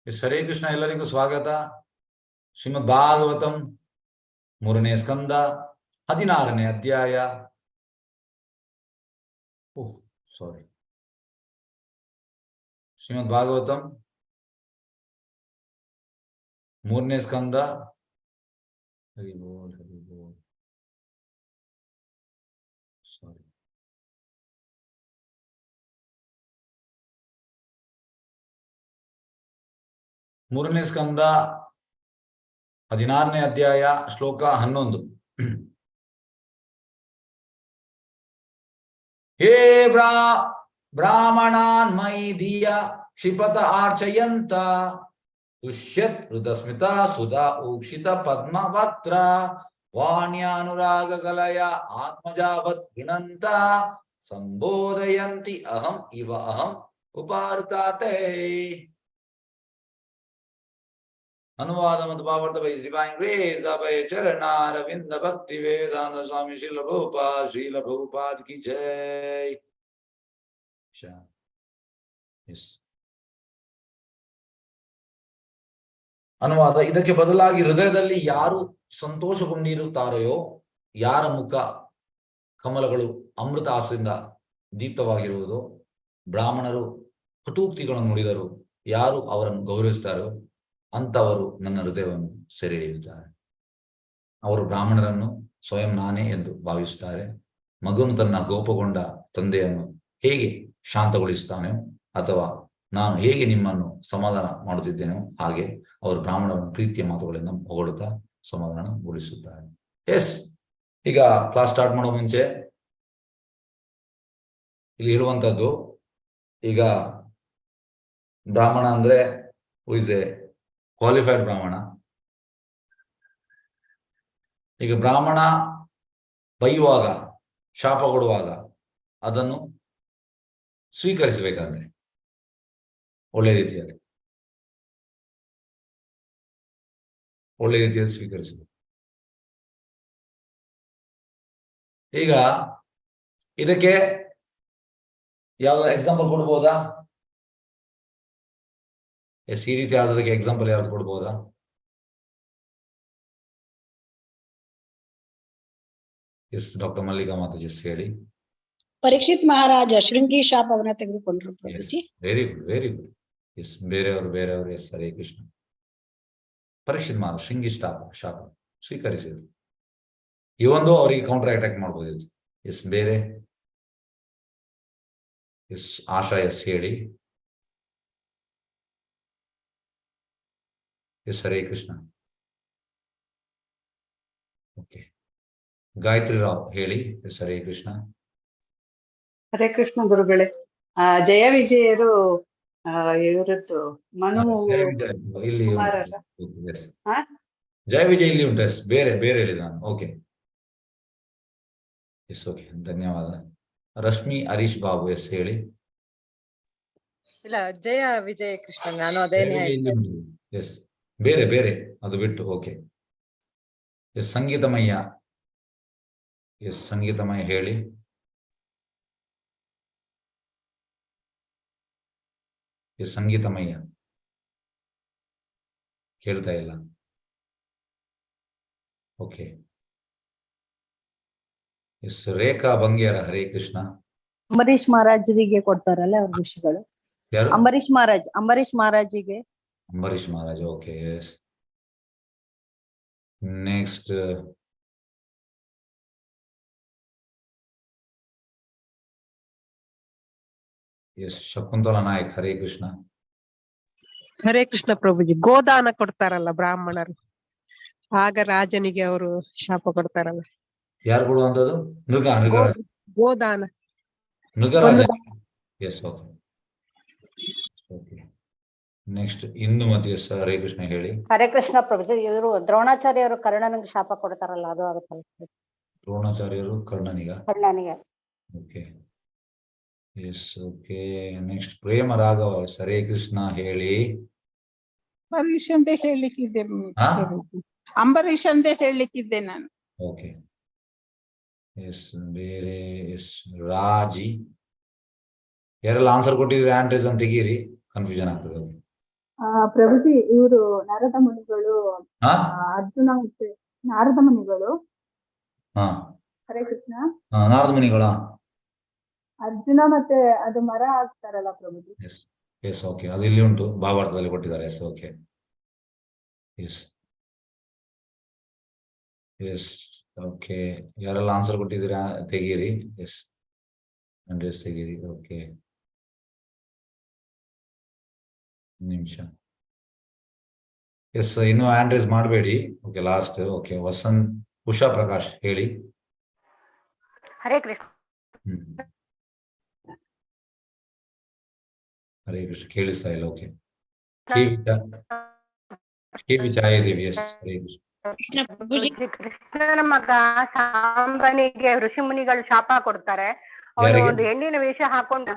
ಹರೇ ಕೃಷ್ಣ. ಎಲ್ಲರಿಗೂ ಸ್ವಾಗತ. ಶ್ರೀಮದ್ ಭಾಗವತಂ 3ನೇ ಸ್ಕಂದ 16ನೇ ಅಧ್ಯಾಯ. ಶ್ರೀಮದ್ ಭಾಗವತಂ 3ನೇ ಸ್ಕಂದ. ಹರಿ ಬೋಲ್ ಹರಿ ಬೋಲ್. ಸಾರಿ, 3ನೇ ಸ್ಕಂದ 16ನೇ ಅಧ್ಯಾಯ ಶ್ಲೋಕ 11. ಹೇ ಬ್ರಾಹ್ಮಣಾನ್ ಮಯಿ ಧಿಯ ಕ್ಷಿಪತ ಆರ್ಚಯಂತ ತುಷ್ಯತ್ ಹೃದಸ್ಮಿತ ಸುಧಾ ಊಕ್ಷಿತ ಪದ್ಮವಕ್ತ್ರ ವಾಣ್ಯಾನುರಾಗ ಕಲಯ ಆತ್ಮಜಾವತ್ ಗೃಣಂತ ಸಂಬೋಧಯಂತಿ ಅಹಂ ಇವ ಅಹಂ ಉಪಾರ್ತಾತೆ. ಅನುವಾದ ಮತ್ತು ಭಾವಾರ್ಥ ಬೈ ಡಿವೈನ್ ಗ್ರೇಸ್ ಅಭಯ ಚರಣಾರವಿಂದ ಭಕ್ತಿ ವೇದಾಂತ ಸ್ವಾಮಿ ಶ್ರೀಲ ಪ್ರಭುಪಾದ್ ಕಿ ಜೈ. ಅನುವಾದ: ಇದಕ್ಕೆ ಬದಲಾಗಿ ಹೃದಯದಲ್ಲಿ ಯಾರು ಸಂತೋಷಗೊಂಡಿರುತ್ತಾರೆಯೋ, ಯಾರ ಮುಖ ಕಮಲಗಳು ಅಮೃತ ಆಸದಿಂದ ದೀಪ್ತವಾಗಿರುವುದು, ಬ್ರಾಹ್ಮಣರು ಕಟೂಕ್ತಿಗಳನ್ನು ನುಡಿದರು ಯಾರು ಅವರನ್ನು ಗೌರವಿಸುತ್ತಾರೋ ಅಂತವರು ನನ್ನ ಹೃದಯವನ್ನು ಸೆರೆ ಹಿಡಿಯುತ್ತಾರೆ. ಅವರು ಬ್ರಾಹ್ಮಣರನ್ನು ಸ್ವಯಂ ನಾನೇ ಎಂದು ಭಾವಿಸುತ್ತಾರೆ. ಮಗನು ತನ್ನ ಕೋಪಗೊಂಡ ತಂದೆಯನ್ನು ಹೇಗೆ ಶಾಂತಗೊಳಿಸುತ್ತಾನೆಯೋ ಅಥವಾ ನಾನು ಹೇಗೆ ನಿಮ್ಮನ್ನು ಸಮಾಧಾನ ಮಾಡುತ್ತಿದ್ದೇನೋ ಹಾಗೆ ಅವರು ಬ್ರಾಹ್ಮಣರನ್ನು ಪ್ರೀತಿಯ ಮಾತುಗಳಿಂದ ಹೊಗಳುತ್ತಾ ಸಮಾಧಾನಗೊಳಿಸುತ್ತಾರೆ. ಎಸ್, ಈಗ ಕ್ಲಾಸ್ ಸ್ಟಾರ್ಟ್ ಮಾಡೋ ಮುಂಚೆ ಇಲ್ಲಿ ಇರುವಂತದ್ದು, ಈಗ ಬ್ರಾಹ್ಮಣ ಅಂದ್ರೆ ಹೂ ಇಸ್ ಎ ಕ್ವಾಲಿಫೈಡ್ ಬ್ರಾಹ್ಮಣ. ಈಗ ಬ್ರಾಹ್ಮಣ ಬೈಯುವಾಗ, ಶಾಪ ಕೊಡುವಾಗ ಅದನ್ನು ಸ್ವೀಕರಿಸಬೇಕಾದ್ರೆ ಒಳ್ಳೆ ರೀತಿಯಲ್ಲಿ ಸ್ವೀಕರಿಸಬೇಕು. ಈಗ ಇದಕ್ಕೆ ಯಾವ್ದು ಎಕ್ಸಾಂಪಲ್ ಕೊಡ್ಬೋದಾ? ಎಸ್, ಈ ರೀತಿ ಆದದಕ್ಕೆ ಎಕ್ಸಾಂಪಲ್ ಯಾವ್ದು ಕೊಡ್ಬೋದಾ? ಎಸ್, ಡಾಕ್ಟರ್ ಮಲ್ಲಿಕಾ ಮಾತಾಜಿ ಹೇಳಿ. ಪರೀಕ್ಷಿತ್ ಮಹಾರಾಜ ಶೃಂಗಿ ಶಾಪವನ್ನ ತೆಗೆದುಕೊಂಡ್ರು. Very good, very good. Yes, ಬೇರೆಯವರು ಎಸ್, ಹರೇ ಕೃಷ್ಣ. ಪರೀಕ್ಷಿತ್ ಮಹಾರಾಜ ಶೃಂಗಿ ಶಾಪ ಸ್ವೀಕರಿಸಿದ್ರು. ಇವೊಂದು ಅವರಿಗೆ ಕೌಂಟರ್ ಅಟ್ಯಾಕ್ ಮಾಡ್ಬೋದಿತ್ತು. ಎಸ್, ಬೇರೆ ಎಸ್, ಆಶಾ ಎಸ್ ಹೇಳಿ. ಎಸ್, ಹರೇ ಕೃಷ್ಣ. ಓಕೆ, ಗಾಯತ್ರಿ ರಾವ್ ಹೇಳಿ. ಎಸ್, ಹರೇ ಕೃಷ್ಣ. ಹರೇ ಕೃಷ್ಣ ಗುರುಗಳೇ. ಜಯ ವಿಜಯರು ಇವರದ್ದು ಮನು ಇಲ್ಲಿ ಜಯ ವಿಜಯ್ ಇಲ್ಲಿ ಉಂಟು. ಎಸ್, ಬೇರೆ ಹೇಳಿ ನಾನು. ಓಕೆ, ಎಸ್, ಓಕೆ, ಧನ್ಯವಾದ. ರಶ್ಮಿ ಹರೀಶ್ ಬಾಬು ಎಸ್ ಹೇಳಿ. ಇಲ್ಲ, ಜಯ ವಿಜಯ ಕೃಷ್ಣ, ನಾನು ಅದೇನೇ. ಎಸ್, ಬೇರೆ ಅದು ಬಿಟ್ಟು. Okay, yes, Sangeetamayya. Yes, Sangeetamayya ಹೇಳಿ. ಎಸ್, ಸಂಗೀತಮಯ್ಯ ಕೇಳ್ತಾ ಇಲ್ಲ. Okay, yes, Rekha Bangera Hare Krishna. ಅಂಬರೀಶ್ ಮಹಾರಾಜರಿಗೆ ಕೊಡ್ತಾರಲ್ಲ ಅವ್ರ ಋಷಿಗಳು. ಯಾರು? ಅಂಬರೀಶ್ ಮಹಾರಾಜಿಗೆ. Ambarish Maharaja. Okay, yes. Next yes, Shakuntala Nayak Hare Krishna. Hare Krishna Prabhuji. ಗೋದಾನ ಕೊಡ್ತಾರಲ್ಲ ಬ್ರಾಹ್ಮಣರು, ಆಗ ರಾಜನಿಗೆ ಅವರು ಶಾಪ ಕೊಡ್ತಾರಲ್ಲ. ಯಾರು ಕೊಡುವಂತದ್ದು? ಗೋದಾನ. Nrigaraja. Yes, okay. Next Indumati yes, Hare Krishna ಹೇಳಿ. ಹರೇ ಕೃಷ್ಣ ಪ್ರಭುಜಿ. ಇವರು ದ್ರೋಣಾಚಾರ್ಯರು ಕರ್ಣನಿಗೆ ಶಾಪ ಕೊಡ್ತಾರಲ್ಲ, ಅದು ಆಗುತ್ತಲ್ಲ? ದ್ರೋಣಾಚಾರ್ಯರು ಕರ್ಣನಿಗೆ. Okay, yes, okay. Next Prema Raghava yes, Hare Krishna ಹೇಳಿ. ಅಂಬರೀಷ್ ಅಂತ ಹೇಳಲಿಕ್ಕಿದ್ದೆ, ಅಂಬರೀಷ್ ಅಂತ ಹೇಳಲಿಕ್ಕಿದ್ದೆ ನಾನು. ಓಕೆ, ಎಸ್, ಬೇರೆ ಎಸ್, ರಾಜಿ. ಯಾರೆಲ್ಲ ಆನ್ಸರ್ ಕೊಟ್ಟಿದ್ರೆ ಹ್ಯಾಂಡ್ ರೈಸ್ ಅಂತ ತೆಗೀರಿ, ಕನ್ಫ್ಯೂಷನ್ ಆಗ್ತದೆ. ಪ್ರಭುಜಿ ಇವರು ನಾರದ ಮುನಿಗಳು ಹಾ ಅರ್ಜುನ ಮತ್ತೆ ನಾರದ ಮುನಿಗಳು ಹಾ ಹರೇ ಕೃಷ್ಣ ನಾರದ ಮುನಿಗಳ ಅರ್ಜುನ ಮತ್ತೆ ಅದು ಮರ ಹಾಕ್ತಾರಲ್ಲ ಪ್ರಭುಜಿ. ಎಸ್ ಎಸ್ ಓಕೆ, ಅದು ಇಲ್ಲಿ ಉಂಟು, ಭಾವಾರ್ಥದಲ್ಲಿ ಕೊಟ್ಟಿದ್ದಾರೆ. Yes okay, yes yes okay. ಯಾರೆಲ್ಲ ಆನ್ಸರ್ ಕೊಟ್ಟಿದ್ದೀರಾ ತೆಗೀರಿ. ಎಸ್ ಹಂಡ್ರೆಸ್ ತೆಗೀರಿ. ಓಕೆ, ನಿಮಿಷ. ಎಸ್, ಇನ್ನು ಹ್ಯಾಂಡ್ ರೈಸ್ ಮಾಡಬೇಡಿ. Okay, last. Okay, Vasanth Usha Prakash ಹೇಳಿ. ಹರೇ ಕೃಷ್ಣ. ಹರೇ ಕೃಷ್ಣ ಕೇಳಿಸ್ತಾ ಇಲ್ಲ. Okay, K V Chhayadevi. Yes, Hare Krishna. ಕೃಷ್ಣನ ಮಗ ಸಾಂಬನಿಗೆ ಋಷಿ ಮುನಿಗಳು ಶಾಪ ಕೊಡ್ತಾರೆ. ಅವನು ಯಾರಿಗೆ? ಒಂದು ಹೆಣ್ಣಿನ ವೇಷ ಹಾಕೊಂಡು.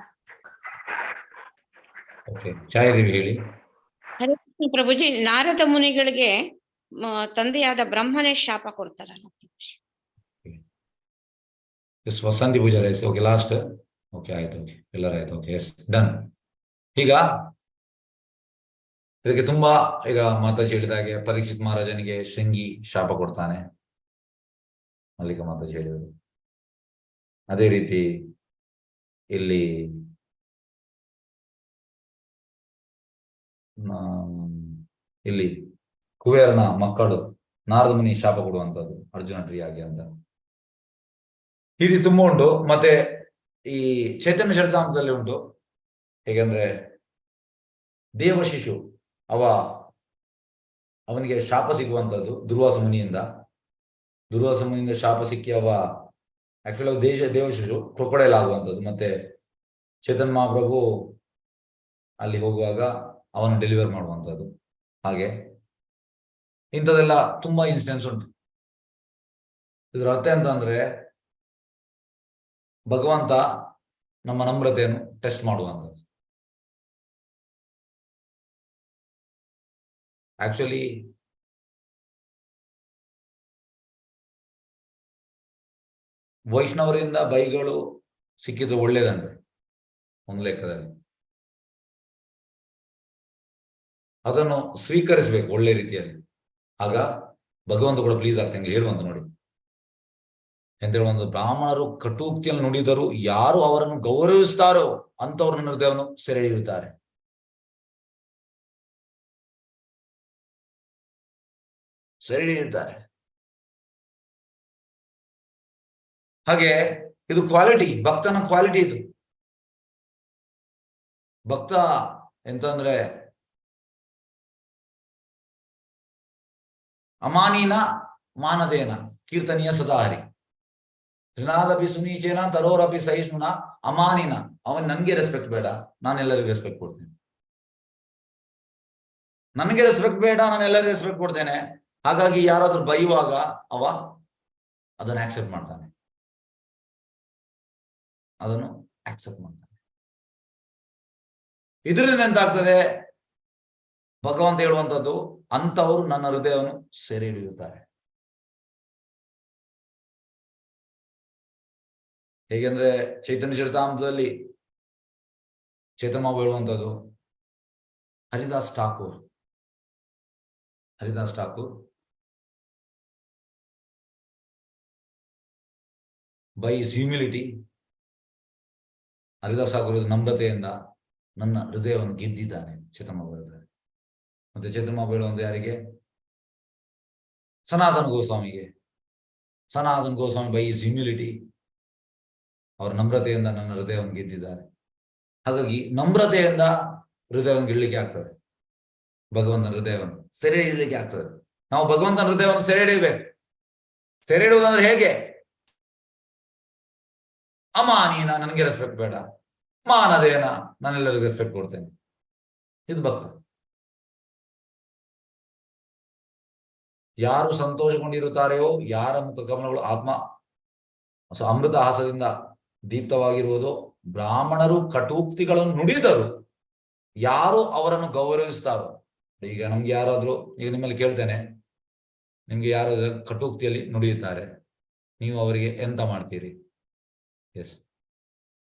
ಓಕೆ, ಛಾಯಾದೇವಿ ಹೇಳಿ. ಹರೇ ಕೃಷ್ಣ ಪ್ರಭುಜಿ, ನಾರದ ಮುನಿಗಳಿಗೆ ತಂದೆಯಾದ ಬ್ರಹ್ಮನೇ ಶಾಪ ಕೊಡ್ತಾರಲ್ಲ Prabhuji. Yes, Vasanthi Poojari. Yes okay, last. Okay ಆಯ್ತು. ಓಕೆ, ಎಲ್ಲರಾಯ್ತು. Okay, yes done. ಈಗ ಇದಕ್ಕೆ ತುಂಬಾ ಈಗ ಮಾತಾಜಿ ಹೇಳಿದಾಗೆ ಪರೀಕ್ಷಿತ್ ಮಹಾರಾಜನಿಗೆ ಶೃಂಗಿ ಶಾಪ ಕೊಡ್ತಾನೆ, ಮಲ್ಲಿಕ ಮಾತಾಜಿ ಹೇಳಿದರು. ಅದೇ ರೀತಿ ಇಲ್ಲಿ ಇಲ್ಲಿ ಕುಬೇರನ ಮಕ್ಕಳು ನಾರದ ಮುನಿ ಶಾಪ ಕೊಡುವಂಥದ್ದು ಅರ್ಜುನ ಟ್ರೀಯಾಗಿ ಅಂತ. ಈ ರೀತಿ ತುಂಬಾ ಉಂಟು. ಮತ್ತೆ ಈ ಚೈತನ್ಯ ಚರಿತಾಮೃತದಲ್ಲಿ ಉಂಟು. ಹೇಗೆಂದ್ರೆ ದೇವಶಿಶು ಅವನಿಗೆ ಶಾಪ ಸಿಗುವಂಥದ್ದು ದುರ್ವಾಸ ಮುನಿಯಿಂದ. ದುರ್ವಾಸ ಮುನಿಯಿಂದ ಶಾಪ ಸಿಕ್ಕಿ ಆಕ್ಚುಲಿ ಅವು ದೇವಶಿಶು ಕ್ರೊಕೊಡೈಲ್ ಆಗುವಂಥದ್ದು. ಮತ್ತೆ ಚೇತನ್ ಮಹಾಪ್ರಭು ಅಲ್ಲಿ ಹೋಗುವಾಗ ಅವನು ಡೆಲಿವರ್ ಮಾಡುವಂಥದ್ದು. ಹಾಗೆ ಇಂಥದೆಲ್ಲ ತುಂಬಾ ಇನ್ಸಿಡೆನ್ಸ್ ಉಂಟು. ಇದರ ಅರ್ಥ ಎಂತಂದ್ರೆ ಭಗವಂತ ನಮ್ಮ ನಮ್ರತೆಯನ್ನು ಟೆಸ್ಟ್ ಮಾಡುವಂಥದ್ದು. ಆಕ್ಚುಲಿ ವೈಷ್ಣವರಿಂದ ಬೈಗಳು ಸಿಕ್ಕಿದ್ರೆ ಒಳ್ಳೇದಂತೆ ಒಂದು ಲೆಕ್ಕದಲ್ಲಿ. ಅದನ್ನು ಸ್ವೀಕರಿಸಬೇಕು ಒಳ್ಳೆ ರೀತಿಯಲ್ಲಿ. ಆಗ ಭಗವಂತ ಕೂಡ ಪ್ಲೀಸ್ ಆಗ್ತಂಗೆ ಹೇಳುವಂತ ನೋಡಿ ಎಂತ ಹೇಳುವಂತ. ಬ್ರಾಹ್ಮಣರು ಕಟೂಕ್ತಿಯಲ್ಲಿ ನುಡಿದರು, ಯಾರು ಅವರನ್ನು ಗೌರವಿಸ್ತಾರೋ ಅಂತವ್ರ ನನ್ನ ಹೃದಯವನ್ನು ಸೆರೆ ಹಿಡಿಯುತ್ತಾರೆ. ಸೆರೆ ಹಿಡಿಯುತ್ತಾರೆ. ಹಾಗೆ ಇದು ಕ್ವಾಲಿಟಿ, ಭಕ್ತನ ಕ್ವಾಲಿಟಿ ಇದು. ಭಕ್ತ ಎಂತಂದ್ರೆ ಅಮಾನೀನ ಮಾನದೇನ ಕೀರ್ತನೀಯ ಸದಾಹರಿ ತ್ರಿನಾದಪಿ ಸುನೀಚೇನ ತರೋರಪಿ ಸಹಿಷ್ಣುನ ಅಮಾನಿನ. ಅವನ್ ನನ್ಗೆ ರೆಸ್ಪೆಕ್ಟ್ ಬೇಡ, ನಾನೆಲ್ಲರಿಗೂ ರೆಸ್ಪೆಕ್ಟ್ ಕೊಡ್ತೇನೆ. ನನಗೆ ರೆಸ್ಪೆಕ್ಟ್ ಬೇಡ, ನಾನು ಎಲ್ಲರಿಗೂ ರೆಸ್ಪೆಕ್ಟ್ ಕೊಡ್ತೇನೆ. ಹಾಗಾಗಿ ಯಾರಾದ್ರೂ ಬೈಯುವಾಗ ಅದನ್ನು ಆಕ್ಸೆಪ್ಟ್ ಮಾಡ್ತಾನೆ, ಅದನ್ನು ಆಕ್ಸೆಪ್ಟ್ ಮಾಡ್ತಾನೆ. ಇದರಿಂದ ಎಂತಾಗ್ತದೆ, ಭಗವಂತ ಹೇಳುವಂಥದ್ದು ಅಂತವರು ನನ್ನ ಹೃದಯವನ್ನು ಸೆರೆ ಹಿಡಿಯುತ್ತಾರೆ. ಹೇಗೆಂದ್ರೆ ಚೈತನ್ಯ ಚರಿತಾಮೃತದಲ್ಲಿ ಚೇತನ ಹೇಳುವಂಥದ್ದು, Haridas Thakur by his humility, Haridas Thakur ನಮ್ರತೆಯಿಂದ ನನ್ನ ಹೃದಯವನ್ನು ಗೆದ್ದಿದ್ದಾನೆ ಚೇತನ ಹೇಳ್ತಾರೆ. ಮತ್ತೆ ಚೇತನ ಹೇಳುವಂತ ಯಾರಿಗೆ? ಸನಾತನ ಗೋಸ್ವಾಮಿ ಬೈ ಹಿಸ್ ಹ್ಯೂಮಿಲಿಟಿ, ಅವರ ನಮ್ರತೆಯಿಂದ ನನ್ನ ಹೃದಯವನ್ನು ಗೆದ್ದಿದ್ದಾರೆ. ಹಾಗಾಗಿ ನಮ್ರತೆಯಿಂದ ಹೃದಯವನ್ನು ಗೆಲ್ಲಲಿಕ್ಕೆ ಆಗ್ತದೆ, ಭಗವಂತನ ಹೃದಯವನ್ನು ಸೆರೆ ಹಿಡಿಯಲಿಕ್ಕೆ ಆಗ್ತದೆ. ನಾವು ಭಗವಂತನ ಹೃದಯವನ್ನು ಸೆರೆ ಹಿಡಿಯಬೇಕು. ಸೆರೆ ಹಿಡುವುದಂದ್ರೆ ಹೇಗೆ? ಅಮಾನೀನ, ನನಗೆ ರೆಸ್ಪೆಕ್ಟ್ ಬೇಡ, ಮಾನದೇನ, ನಾನೆಲ್ಲರಿಗೂ ರೆಸ್ಪೆಕ್ಟ್ ಕೊಡ್ತೇನೆ. ಇದು ಭಕ್ತ. ಯಾರು ಸಂತೋಷಗೊಂಡಿರುತ್ತಾರೆಯೋ, ಯಾರ ಮುಖ ಕಮಲಗಳು ಅಮೃತ ಹಾಸದಿಂದ ದೀಪ್ತವಾಗಿರುವುದು, ಬ್ರಾಹ್ಮಣರು ಕಟೂಕ್ತಿಗಳನ್ನು ನುಡಿದರು, ಯಾರು ಅವರನ್ನು ಗೌರವಿಸ್ತಾರೋ. ಈಗ ನಮ್ಗೆ ಯಾರಾದ್ರೂ, ಈಗ ನಿಮ್ಮಲ್ಲಿ ಕೇಳ್ತೇನೆ, ನಿಮ್ಗೆ ಯಾರಾದ್ರೂ ಕಟೂಕ್ತಿಯಲ್ಲಿ ನುಡಿಯುತ್ತಾರೆ, ನೀವು ಅವರಿಗೆ ಎಂತ ಮಾಡ್ತೀರಿ? ಎಸ್,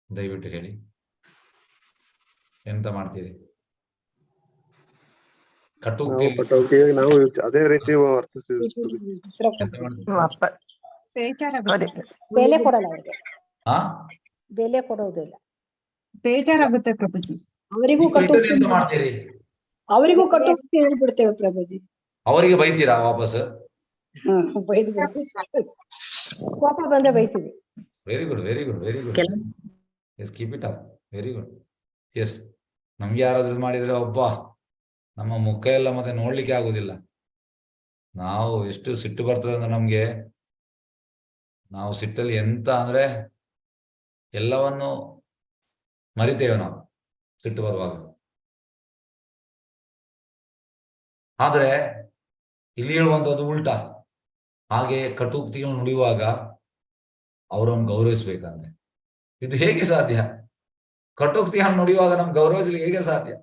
ದಯವಿಟ್ಟು ಹೇಳಿ, ಎಂತ ಮಾಡ್ತೀರಿ? ಕಟುಕ್ತಿಯಲ್ಲಿ ನಾವು ಅದೇ ರೀತಿ ವರ್ತಿಸ್ತೀವಿ. ಎಂತ ಮಾಡ್ತೀವಿ? ಬೆಲೆ ಕೊಡಲ್ಲ ಅವ್ರಿಗೆ, ಹಾ ಬೆಲೆ ಕೊಡೋದಿಲ್ಲ. ಬೇಜಾರಾಗುತ್ತೆ ಪ್ರಭುಜಿ. ಅವರಿಗೂ ರಿಟರ್ನ್ ಎಂತ ಮಾಡ್ತೀರಿ? ಅವರಿಗೂ ಕಟ್ಟೋಕ್ತಿ ಹೇಳ್ಬಿಡ್ತೇವೆ ಪ್ರಭುಜಿ. ಅವರಿಗೆ ಬೈತೀರಾ ವಾಪಸ್? ಬೈದು ಕೋಪ ಬಂದ್ರೆ ಬೈತೀವಿ. Very good, very good, very good. Yes, keep it up. Very good. Yes, ನಮ್ಗೆ ಯಾರಾದ್ರೂ ಮಾಡಿದ್ರೆ ಒಬ್ಬ ನಮ್ಮ ಮುಖ ಎಲ್ಲ ಮತ್ತೆ ನೋಡ್ಲಿಕ್ಕೆ ಆಗುದಿಲ್ಲ. ನಾವು ಎಷ್ಟು ಸಿಟ್ಟು ಬರ್ತದೆ ಅಂದ್ರೆ ನಮ್ಗೆ, ನಾವು ಸಿಟ್ಟಲ್ಲಿ ಎಂತ ಅಂದ್ರೆ ಎಲ್ಲವನ್ನು ಮರಿತೇವೆ ನಾವು ಸಿಟ್ಟು ಬರುವಾಗ. ಆದ್ರೆ ಇಲ್ಲಿ ಹೇಳುವಂಥದ್ದು ಉಲ್ಟಾ. ಹಾಗೆ ಕಟುಕ್ತಿಗಳು ನುಡಿಯುವಾಗ ಅವರನ್ನು ಗೌರವಿಸ್ಬೇಕಂದ್ರೆ ಇದು ಹೇಗೆ ಸಾಧ್ಯ? ಕಟುಕ್ತಿಯನ್ನು ನುಡಿಯುವಾಗ ನಮ್ಗೆ ಗೌರವಿಸ್ಲಿಕ್ಕೆ ಹೇಗೆ ಸಾಧ್ಯ?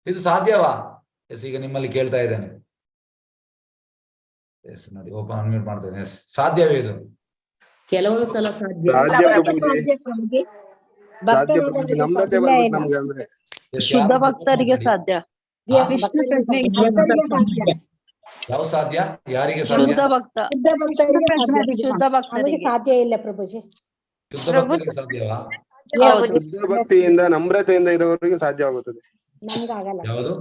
ಇದು ಸಾಧ್ಯವಾ? ಎಸ್, ಈಗ ನಿಮ್ಮಲ್ಲಿ ಕೇಳ್ತಾ ಇದ್ದೇನೆ. ಎಸ್, ನೋಡಿ, ಓಪನ್ ಅನ್ಮ್ಯೂಟ್ ಮಾಡ್ತೇನೆ. ಎಸ್, ಸಾಧ್ಯವೇ ಇದು? ಕೆಲವೊಂದು ಸಲ ಸಾಧ್ಯ. ನಮ್ರತೆ ಬರ್ಬೇಕು ನಮ್ಗೆ. ಅಂದ್ರೆ ಶುದ್ಧ ಭಕ್ತರಿಗೆ ಸಾಧ್ಯ. ಯಾವ ಸಾಧ್ಯ? ಯಾರಿಗೆ ಶುದ್ಧ ಸಾಧ್ಯ? ಭಕ್ತ, ಶುದ್ಧ ಭಕ್ತರಿಗೆ ಸಾಧ್ಯ ಇಲ್ಲ ಪ್ರಭುಜಿ. ಶುದ್ಧ ಭಕ್ತರಿಗೆ ಸಾಧ್ಯವಾ? ಶುದ್ಧ ಭಕ್ತಿಯಿಂದ ನಮ್ರತೆಯಿಂದ ಇರೋರಿಗೆ ಸಾಧ್ಯವಾಗುತ್ತದೆ. ನಮ್ಗಾಗಲ್ಲ. ಯಾವುದು?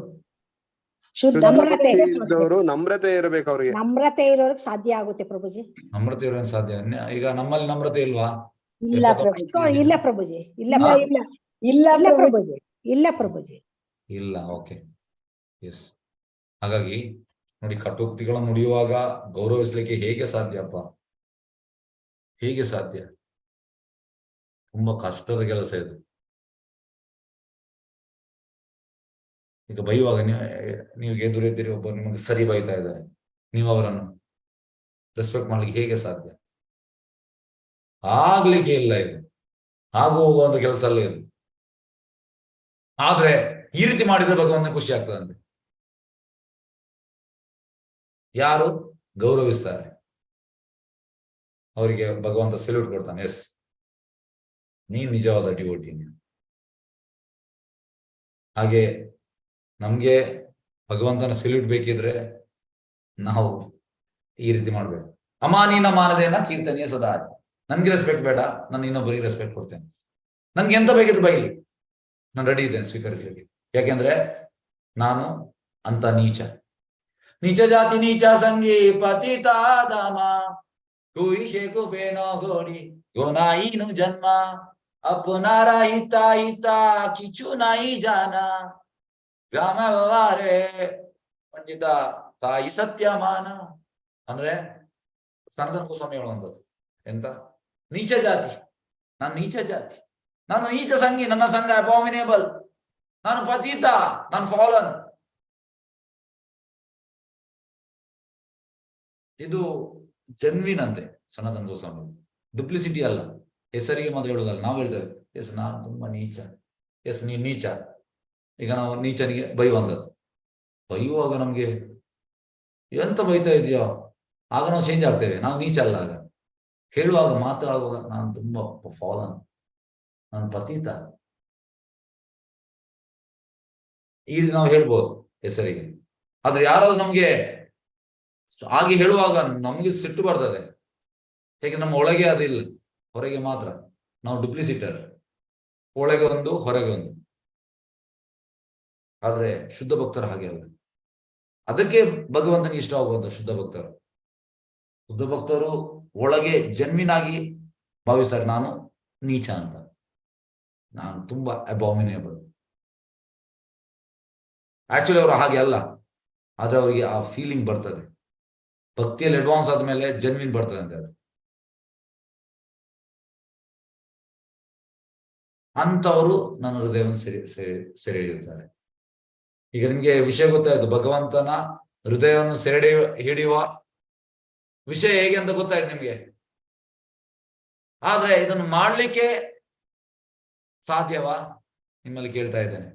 ಶುದ್ಧ ಭಕ್ತಿ ಇದ್ದವರು ನಮ್ರತೆ ಇರಬೇಕು ಅವ್ರಿಗೆ. ನಮ್ರತೆ ಇರೋರಿಗೆ ಸಾಧ್ಯ ಆಗುತ್ತೆ ಪ್ರಭುಜಿ. ನಮ್ರತೆ ಇರೋ ಸಾಧ್ಯ. ಈಗ ನಮ್ಮಲ್ಲಿ ನಮ್ರತೆ ಇಲ್ವಾ? ಇಲ್ಲ ಪ್ರಭುಜಿ, ಇಲ್ಲ ಪ್ರಭುಜಿ, ಇಲ್ಲ ಇಲ್ಲ ಪ್ರಭುಜಿ, ಇಲ್ಲ ಪ್ರಭುಜಿ. ಇಲ್ಲ. Okay, yes. ಹಾಗಾಗಿ ನೋಡಿ, ಕಟುಕ್ತಿಗಳನ್ನು ನುಡಿಯುವಾಗ ಗೌರವಿಸ್ಲಿಕ್ಕೆ ಹೇಗೆ ಸಾಧ್ಯಪ್ಪ? ಹೇಗೆ ಸಾಧ್ಯ? ತುಂಬಾ ಕಷ್ಟದ ಕೆಲಸ ಇದು. ಈಗ ಬೈಯುವಾಗ ನೀವು ಎದುರಿದ್ದೀರಿ, ಒಬ್ಬ ನಿಮಗೆ ಸರಿ ಬೈತಾ ಇದ್ದಾರೆ, ನೀವು ಅವರನ್ನು ರೆಸ್ಪೆಕ್ಟ್ ಮಾಡ್ಲಿಕ್ಕೆ ಹೇಗೆ ಸಾಧ್ಯ? ಆಗ್ಲಿಕ್ಕೆ ಇಲ್ಲ. ಇದು ಆಗು ಹೋಗುವ ಒಂದು ಕೆಲಸ ಅಲ್ಲ ಇದು. ಆದ್ರೆ ಈ ರೀತಿ ಮಾಡಿದ್ರೆ ಭಗವಂತನ ಖುಷಿ ಆಗ್ತದಂತೆ. ಯಾರು ಗೌರವಿಸ್ತಾರೆ ಅವರಿಗೆ ಭಗವಂತ ಸೆಲ್ಯೂಟ್ ಕೊಡ್ತಾನೆ. ಎಸ್, ನೀನ್ ನಿಜವಾದ ಡಿವೋಟಿ. ಹಾಗೆ ನಮ್ಗೆ ಭಗವಂತನ ಸೆಲ್ಯೂಟ್ ಬೇಕಿದ್ರೆ ನಾವು ಈ ರೀತಿ ಮಾಡ್ಬೇಕು. ಅಮಾನೀನ ಮಾನದೇನ ಕೀರ್ತನೀಯ ಸದಾ. ನನ್ಗೆ ರೆಸ್ಪೆಕ್ಟ್ ಬೇಡ, ನಾನು ಇನ್ನೊಬ್ಬರಿಗೆ ರೆಸ್ಪೆಕ್ಟ್ ಕೊಡ್ತೇನೆ. ನನ್ಗೆ ಎಂತ ಬೇಕಿದ್ರು ಬೈಲಿ, ನಾನು ರೆಡಿ ಇದ್ದೇನೆ ಸ್ವೀಕರಿಸಲಿಕ್ಕೆ. ಯಾಕೆಂದ್ರೆ ನಾನು ಅಂತ ನೀಚ ಜಾತಿ ನೀಚ ಸಂಗಿ ಪತಿತ ದಾಮ ಕುಯಿಷೆ ಕುಬೇನೋ ಗೋಡಿ ಗೋನಾಯಿನು ಜನ್ಮ ಅಪುನಾರ ಹಿತ ಹಿತ ಕಿಚು ನಾಯಿ ಜಾನ ಗ್ರಾಮ ವ್ಯವಹಾರೇ ಪಂಡಿತ ತಾಯಿ ಸತ್ಯಮಾನ. ಅಂದ್ರೆ ಸನಾತನ ಗೋಸ್ವಾಮಿ ಹೇಳುವಂಥದ್ದು. ಎಂತ ನೀಚ ಜಾತಿ, ನಾನು ನೀಚ ಜಾತಿ, ನಾನು ನೀಚ ಸಂಗಿ, ನನ್ನ ಸಂಘ ಅಬಾಮಿನೇಬಲ್, ನಾನು ಪತಿತ, ನಾನು ಫಾಲನ್. ಇದು ಜನ್ವಿನ್ ಅಂತೆ ಸನಾತನ ಗೋಸ್ವಾಮಿ. ಡುಪ್ಲಿಸಿಟಿ ಅಲ್ಲ, ಹೆಸರಿಗೆ ಮಾತ್ರ ಹೇಳುದಲ್ಲ. ನಾವು ಹೇಳ್ತೇವೆ ಎಸ್ ನಾನು ತುಂಬಾ ನೀಚ, ಎಸ್ ನೀನ್ ನೀಚ. ಈಗ ನಾವು ನೀಚನಿಗೆ ಬೈಯುವಂಥದ್ದು. ಬೈಯುವಾಗ ನಮ್ಗೆ ಎಂತ ಬೈತಾ ಇದೆಯೋ ಆಗ ನಾವು ಚೇಂಜ್ ಆಗ್ತೇವೆ. ನಾವು ನೀಚ ಅಲ್ಲ. ಆಗ ಹೇಳುವಾಗ, ಮಾತಾಡುವಾಗ ನಾನು ತುಂಬಾ ಫಾಲನ್, ನಾನು ಪತಿತ, ಈ ರೀತಿ ನಾವು ಹೇಳ್ಬೋದು ಹೆಸರಿಗೆ. ಆದ್ರೆ ಯಾರಾದ್ರೂ ನಮ್ಗೆ ಹಾಗೆ ಹೇಳುವಾಗ ನಮ್ಗೆ ಸಿಟ್ಟು ಬರ್ತದೆ. ಹೇಗೆ ನಮ್ಮ ಒಳಗೆ ಅದಿಲ್ಲ, ಹೊರಗೆ ಮಾತ್ರ ನಾವು ಡುಪ್ಲಿಸಿಟರ್. ಒಳಗೆ ಒಂದು, ಹೊರಗೆ ಒಂದು. ಆದ್ರೆ ಶುದ್ಧ ಭಕ್ತರು ಹಾಗೆ ಅಲ್ಲ. ಅದಕ್ಕೆ ಭಗವಂತನಿಗೆ ಇಷ್ಟವಾಗುವಂತ ಶುದ್ಧ ಭಕ್ತರು. ಶುದ್ಧ ಭಕ್ತರು ಒಳಗೆ ಜನ್ವಿನ್ ಆಗಿ ಭಾವಿಸ್ತಾರೆ, ನಾನು ನೀಚ ಅಂತ, ನಾನು ತುಂಬಾ ಅಬಾಮಿನೇಬಲ್. ಆಕ್ಚುಲಿ ಅವರು ಹಾಗೆ ಅಲ್ಲ, ಆದ್ರೆ ಅವರಿಗೆ ಆ ಫೀಲಿಂಗ್ ಬರ್ತದೆ. ಭಕ್ತಿಯಲ್ಲಿ ಅಡ್ವಾನ್ಸ್ ಆದ್ಮೇಲೆ ಜನ್ವಿನ್ ಬರ್ತದೆ ಅಂತ. ಅದು ಅಂತವರು ನನ್ನ ಹೃದಯವನ್ನು ಸೆರೆ ಹಿಡಿಯುತ್ತಾರೆ. ಈಗ ನಿಮ್ಗೆ ವಿಷಯ ಗೊತ್ತಾಯ್ತು, ಭಗವಂತನ ಹೃದಯವನ್ನು ಸೆರೆ ಹಿಡಿಯುವ ವಿಷಯ ಹೇಗೆ ಅಂತ ಗೊತ್ತಾಯ್ತು ನಿಮ್ಗೆ. ಆದ್ರೆ ಇದನ್ನು ಮಾಡ್ಲಿಕ್ಕೆ ಸಾಧ್ಯವಾ? ನಿಮ್ಮಲ್ಲಿ ಕೇಳ್ತಾ ಇದ್ದೇನೆ.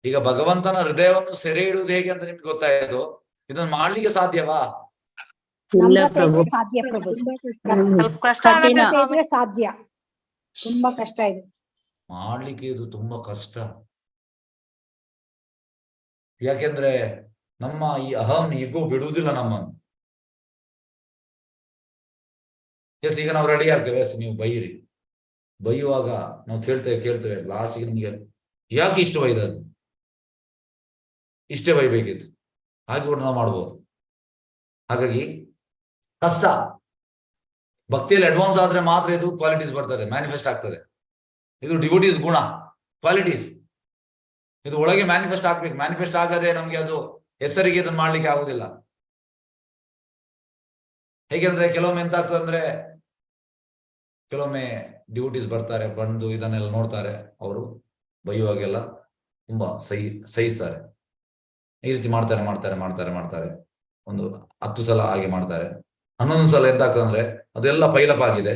ಈಗ ಭಗವಂತನ ಹೃದಯವನ್ನು ಸೆರೆ ಹಿಡುವುದು ಹೇಗೆ ಅಂತ ನಿಮ್ಗೆ ಗೊತ್ತಾಯ್ತು, ಇದನ್ನು ಮಾಡ್ಲಿಕ್ಕೆ ಸಾಧ್ಯವಾ? ಸಾಧ್ಯ ಪ್ರಭು, ಸಾಧ್ಯ. ತುಂಬಾ ಕಷ್ಟ ಇದೆ ಮಾಡ್ಲಿಕ್ಕೆ. ಇದು ತುಂಬಾ ಕಷ್ಟ. ಯಾಕೆಂದ್ರೆ ನಮ್ಮ ಈ ಅಹಂ ಈಗೋ ಬಿಡುವುದಿಲ್ಲ ನಮ್ಮನ್ನು. ಎಸ್, ಈಗ ನಾವು ರೆಡಿ ಆಗ್ತೇವೆ. ಎಸ್, ನೀವು ಬೈಯಿರಿ. ಬೈಯುವಾಗ ನಾವು ಕೇಳ್ತೇವೆ ಲಾಸ್ಟಿಗೆ ನಿಮಗೆ ಯಾಕೆ ಇಷ್ಟು ಬೈದದ್ದು, ಇಷ್ಟೇ ಬೈಬೇಕಿತ್ತು, ಹಾಗೆ ಕೂಡ ನಾವು ಮಾಡ್ಬೋದು. ಹಾಗಾಗಿ ಕಷ್ಟ. ಭಕ್ತಿಯಲ್ಲಿ ಅಡ್ವಾನ್ಸ್ ಆದ್ರೆ ಮಾತ್ರ ಇದು ಕ್ವಾಲಿಟೀಸ್ ಬರ್ತದೆ, ಮ್ಯಾನಿಫೆಸ್ಟ್ ಆಗ್ತದೆ. ಇದು ಡಿವೋಟೀಸ್ ಗುಣ, ಕ್ವಾಲಿಟೀಸ್. ಇದು ಒಳಗೆ ಮ್ಯಾನಿಫೆಸ್ಟ್ ಆಗ್ಬೇಕು. ಮ್ಯಾನಿಫೆಸ್ಟ್ ಆಗದೆ ನಮ್ಗೆ ಅದು ಹೆಸರಿಗೆ ಇದನ್ನು ಮಾಡ್ಲಿಕ್ಕೆ ಆಗುದಿಲ್ಲ. ಹೇಗೆಂದ್ರೆ ಕೆಲವೊಮ್ಮೆ ಎಂತ ಆಗ್ತದೆ ಅಂದ್ರೆ, ಕೆಲವೊಮ್ಮೆ ಡಿವೋಟೀಸ್ ಬರ್ತಾರೆ, ಬಂದು ಇದನ್ನೆಲ್ಲ ನೋಡ್ತಾರೆ. ಅವರು ಬೈಯುವಾಗೆಲ್ಲ ತುಂಬಾ ಸಹಿಸ್ತಾರೆ. ಈ ರೀತಿ ಮಾಡ್ತಾರೆ. ಒಂದು 10 ಸಲ ಹಾಗೆ ಮಾಡ್ತಾರೆ. 11 ಸಲ ಎಂತ ಆಗ್ತದೆ ಅಂದ್ರೆ ಅದೆಲ್ಲ ಪೈಲಪ್ ಆಗಿದೆ,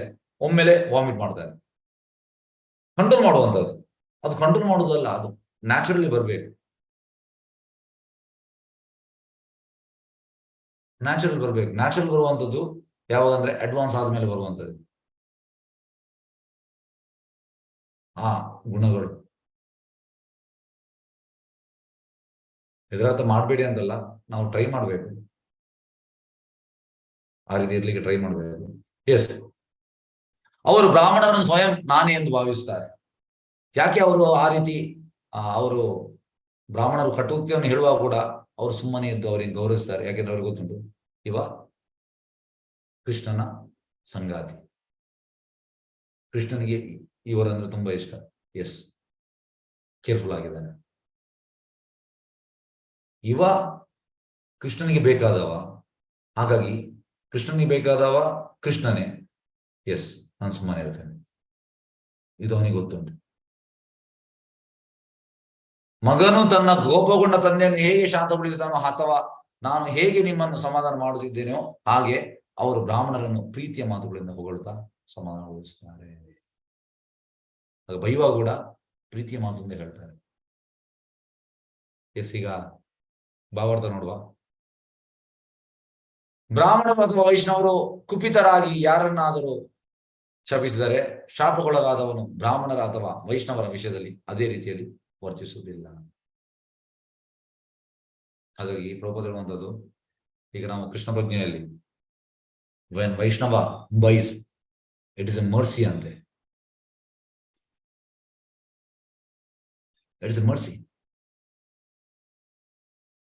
ಒಮ್ಮೆಲೆ ವಾಮಿಟ್ ಮಾಡ್ತಾರೆ. ಕಂಟ್ರೋಲ್ ಮಾಡುವಂಥದ್ದು. ಅದು ಕಂಟ್ರೋಲ್ ಮಾಡುವುದಲ್ಲ, ಅದು ನ್ಯಾಚುರಲಿ ಬರಬೇಕು. ನ್ಯಾಚುರಲ್ ಬರುವಂಥದ್ದು ಯಾವಾಗಂದ್ರೆ ಅಡ್ವಾನ್ಸ್ ಆದ್ಮೇಲೆ ಬರುವಂಥದ್ದು ಆ ಗುಣಗಳು. ಎದುರಾತ ಮಾಡಬೇಡಿ ಅಂತಲ್ಲ, ನಾವು ಟ್ರೈ ಮಾಡಬೇಕು, ಆ ರೀತಿ ಇರ್ಲಿಕ್ಕೆ ಟ್ರೈ ಮಾಡಬೇಕು. ಎಸ್, ಅವರು ಬ್ರಾಹ್ಮಣರನ್ನು ಸ್ವಯಂ ನಾನೇ ಎಂದು ಭಾವಿಸ್ತಾರೆ. ಯಾಕೆ ಅವರು ಆ ರೀತಿ ಅವರು ಬ್ರಾಹ್ಮಣರು ಕಟುಕ್ತಿಯನ್ನು ಹೇಳುವಾಗ ಕೂಡ ಅವರು ಸುಮ್ಮನೆ ಎದ್ದು ಅವರಿಗೆ ಗೌರವಿಸ್ತಾರೆ. ಯಾಕೆಂದ್ರೆ ಅವ್ರಿಗೆ ಗೊತ್ತುಂಟು, ಇವ ಕೃಷ್ಣನ ಸಂಗಾತಿ, ಕೃಷ್ಣನಿಗೆ ಇವರಂದ್ರೆ ತುಂಬಾ ಇಷ್ಟ. ಎಸ್, ಕೇರ್ಫುಲ್ ಆಗಿದ್ದಾನೆ. ಇವ ಕೃಷ್ಣನಿಗೆ ಬೇಕಾದವ, ಹಾಗಾಗಿ ಕೃಷ್ಣನಿಗೆ ಬೇಕಾದವ ಕೃಷ್ಣನೇ. ಎಸ್, ನಾನು ಸುಮ್ಮನೆ ಇರ್ತೇನೆ. ಇದು ಅವನಿಗೆ ಗೊತ್ತುಂಟು. ಮಗನು ತನ್ನ ಕೋಪಗೊಂಡ ತಂದೆಯನ್ನು ಹೇಗೆ ಶಾಂತಗೊಳಿಸುತ್ತಾನೋ, ಅಥವಾ ನಾನು ಹೇಗೆ ನಿಮ್ಮನ್ನು ಸಮಾಧಾನ ಮಾಡುತ್ತಿದ್ದೇನೋ ಹಾಗೆ ಅವರು ಬ್ರಾಹ್ಮಣರನ್ನು ಪ್ರೀತಿಯ ಮಾತುಗಳಿಂದ ಹೊಗಳ್ತಾ ಸಮಾಧಾನಗೊಳಿಸುತ್ತಾರೆ. ಬೈವಾ ಕೂಡ ಪ್ರೀತಿಯ ಮಾತುಂದೇ ಹೇಳ್ತಾರೆ. ಎಸ್, ಈಗ ಭಾವಾರ್ಥ ನೋಡುವ. ಬ್ರಾಹ್ಮಣರು ಅಥವಾ ವೈಷ್ಣವರು ಕುಪಿತರಾಗಿ ಯಾರನ್ನಾದರೂ ಶಪಿಸಿದರೆ, ಶಾಪಕ್ಕೊಳಗಾದವನು ಬ್ರಾಹ್ಮಣರ ಅಥವಾ ವೈಷ್ಣವರ ವಿಷಯದಲ್ಲಿ ಅದೇ ರೀತಿಯಲ್ಲಿ ವರ್ತಿಸುವುದಿಲ್ಲ. ಹಾಗಾಗಿ ಪ್ರಭುಪಾದ ಹೇಳುವಂಥದ್ದು, ಈಗ ನಾವು ಕೃಷ್ಣ ಪ್ರಜ್ಞೆಯಲ್ಲಿ when Vaishnava bites it is a mercy ಅಂತೆ. It is a mercy.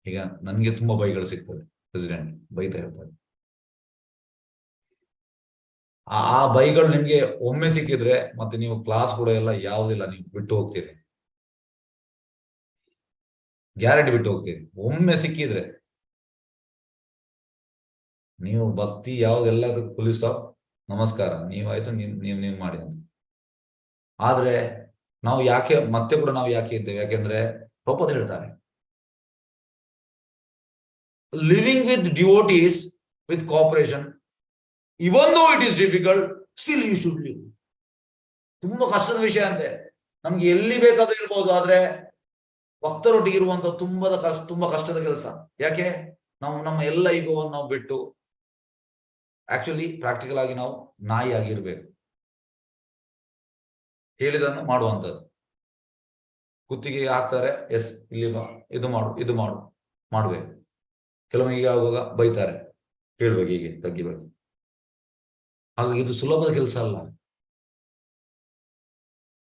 ಈಗ ನನ್ಗೆ ತುಂಬಾ ಬೈಗಳು ಸಿಗ್ತದೆ, ಪ್ರೆಸಿಡೆಂಟ್ ಬೈತಾ ಇರ್ತಾರೆ. ಆ ಬೈಗಳು ನಿಮ್ಗೆ ಒಮ್ಮೆ ಸಿಕ್ಕಿದ್ರೆ ಮತ್ತೆ ನೀವು ಕ್ಲಾಸ್ ಕೂಡ ಎಲ್ಲ ಯಾವುದಿಲ್ಲ, ನೀವು ಬಿಟ್ಟು ಹೋಗ್ತೀರಿ, ಗ್ಯಾರಂಟಿ ಬಿಟ್ಟು ಹೋಗ್ತೀರಿ. ಒಮ್ಮೆ ಸಿಕ್ಕಿದ್ರೆ ನೀವು ಭಕ್ತಿ ಯಾವ್ದೆಲ್ಲ ಪೊಲೀಸ್ ಸ್ಟಾಪ್, ನಮಸ್ಕಾರ, ನೀವಾಯ್ತು, ನೀವು ಮಾಡಿ ಅಂತ. ಆದ್ರೆ ನಾವು ಯಾಕೆ ಮತ್ತೆ ಕೂಡ ನಾವು ಯಾಕೆ ಇದ್ದೇವೆ? ಯಾಕೆಂದ್ರೆ ಪ್ರಭುಪಾದ ಹೇಳ್ತಾರೆ, living with devotees with cooperation, even though it is difficult, still you should live. ತುಂಬಾ ಕಷ್ಟದ ವಿಷಯ ಅಂತೆ. ನಮ್ಗೆ ಎಲ್ಲಿ ಬೇಕಾದ್ರೂ ಇರ್ಬೋದು, ಆದ್ರೆ ಭಕ್ತರೊಟ್ಟಿಗೆ ಇರುವಂತ ತುಂಬಾ ಕಷ್ಟದ ಕೆಲಸ. ಯಾಕೆ? ನಾವು ನಮ್ಮ ಎಲ್ಲ ಈಗೋವನ್ನು ನಾವು ಬಿಟ್ಟು ಆಕ್ಚುಲಿ ಪ್ರಾಕ್ಟಿಕಲ್ ಆಗಿ ನಾವು ನಾಯಿ ಆಗಿರ್ಬೇಕು, ಹೇಳಿದನ್ನು ಮಾಡುವಂಥದ್ದು. ಕುತ್ತಿಗೆ ಹಾಕ್ತಾರೆ, ಎಸ್ ಇಲ್ಲಿ ಬಾ, ಇದು ಮಾಡು ಮಾಡ್ಬೇಕು. ಕೆಲವೊಮ್ಮೆ ಈಗ ಆಗುವಾಗ ಬೈತಾರೆ, ಕೇಳ್ಬೇಕು, ಹೀಗೆ ತಗ್ಗಿಬೇಕು. ಹಾಗಾಗಿ ಇದು ಸುಲಭದ ಕೆಲಸ ಅಲ್ಲ.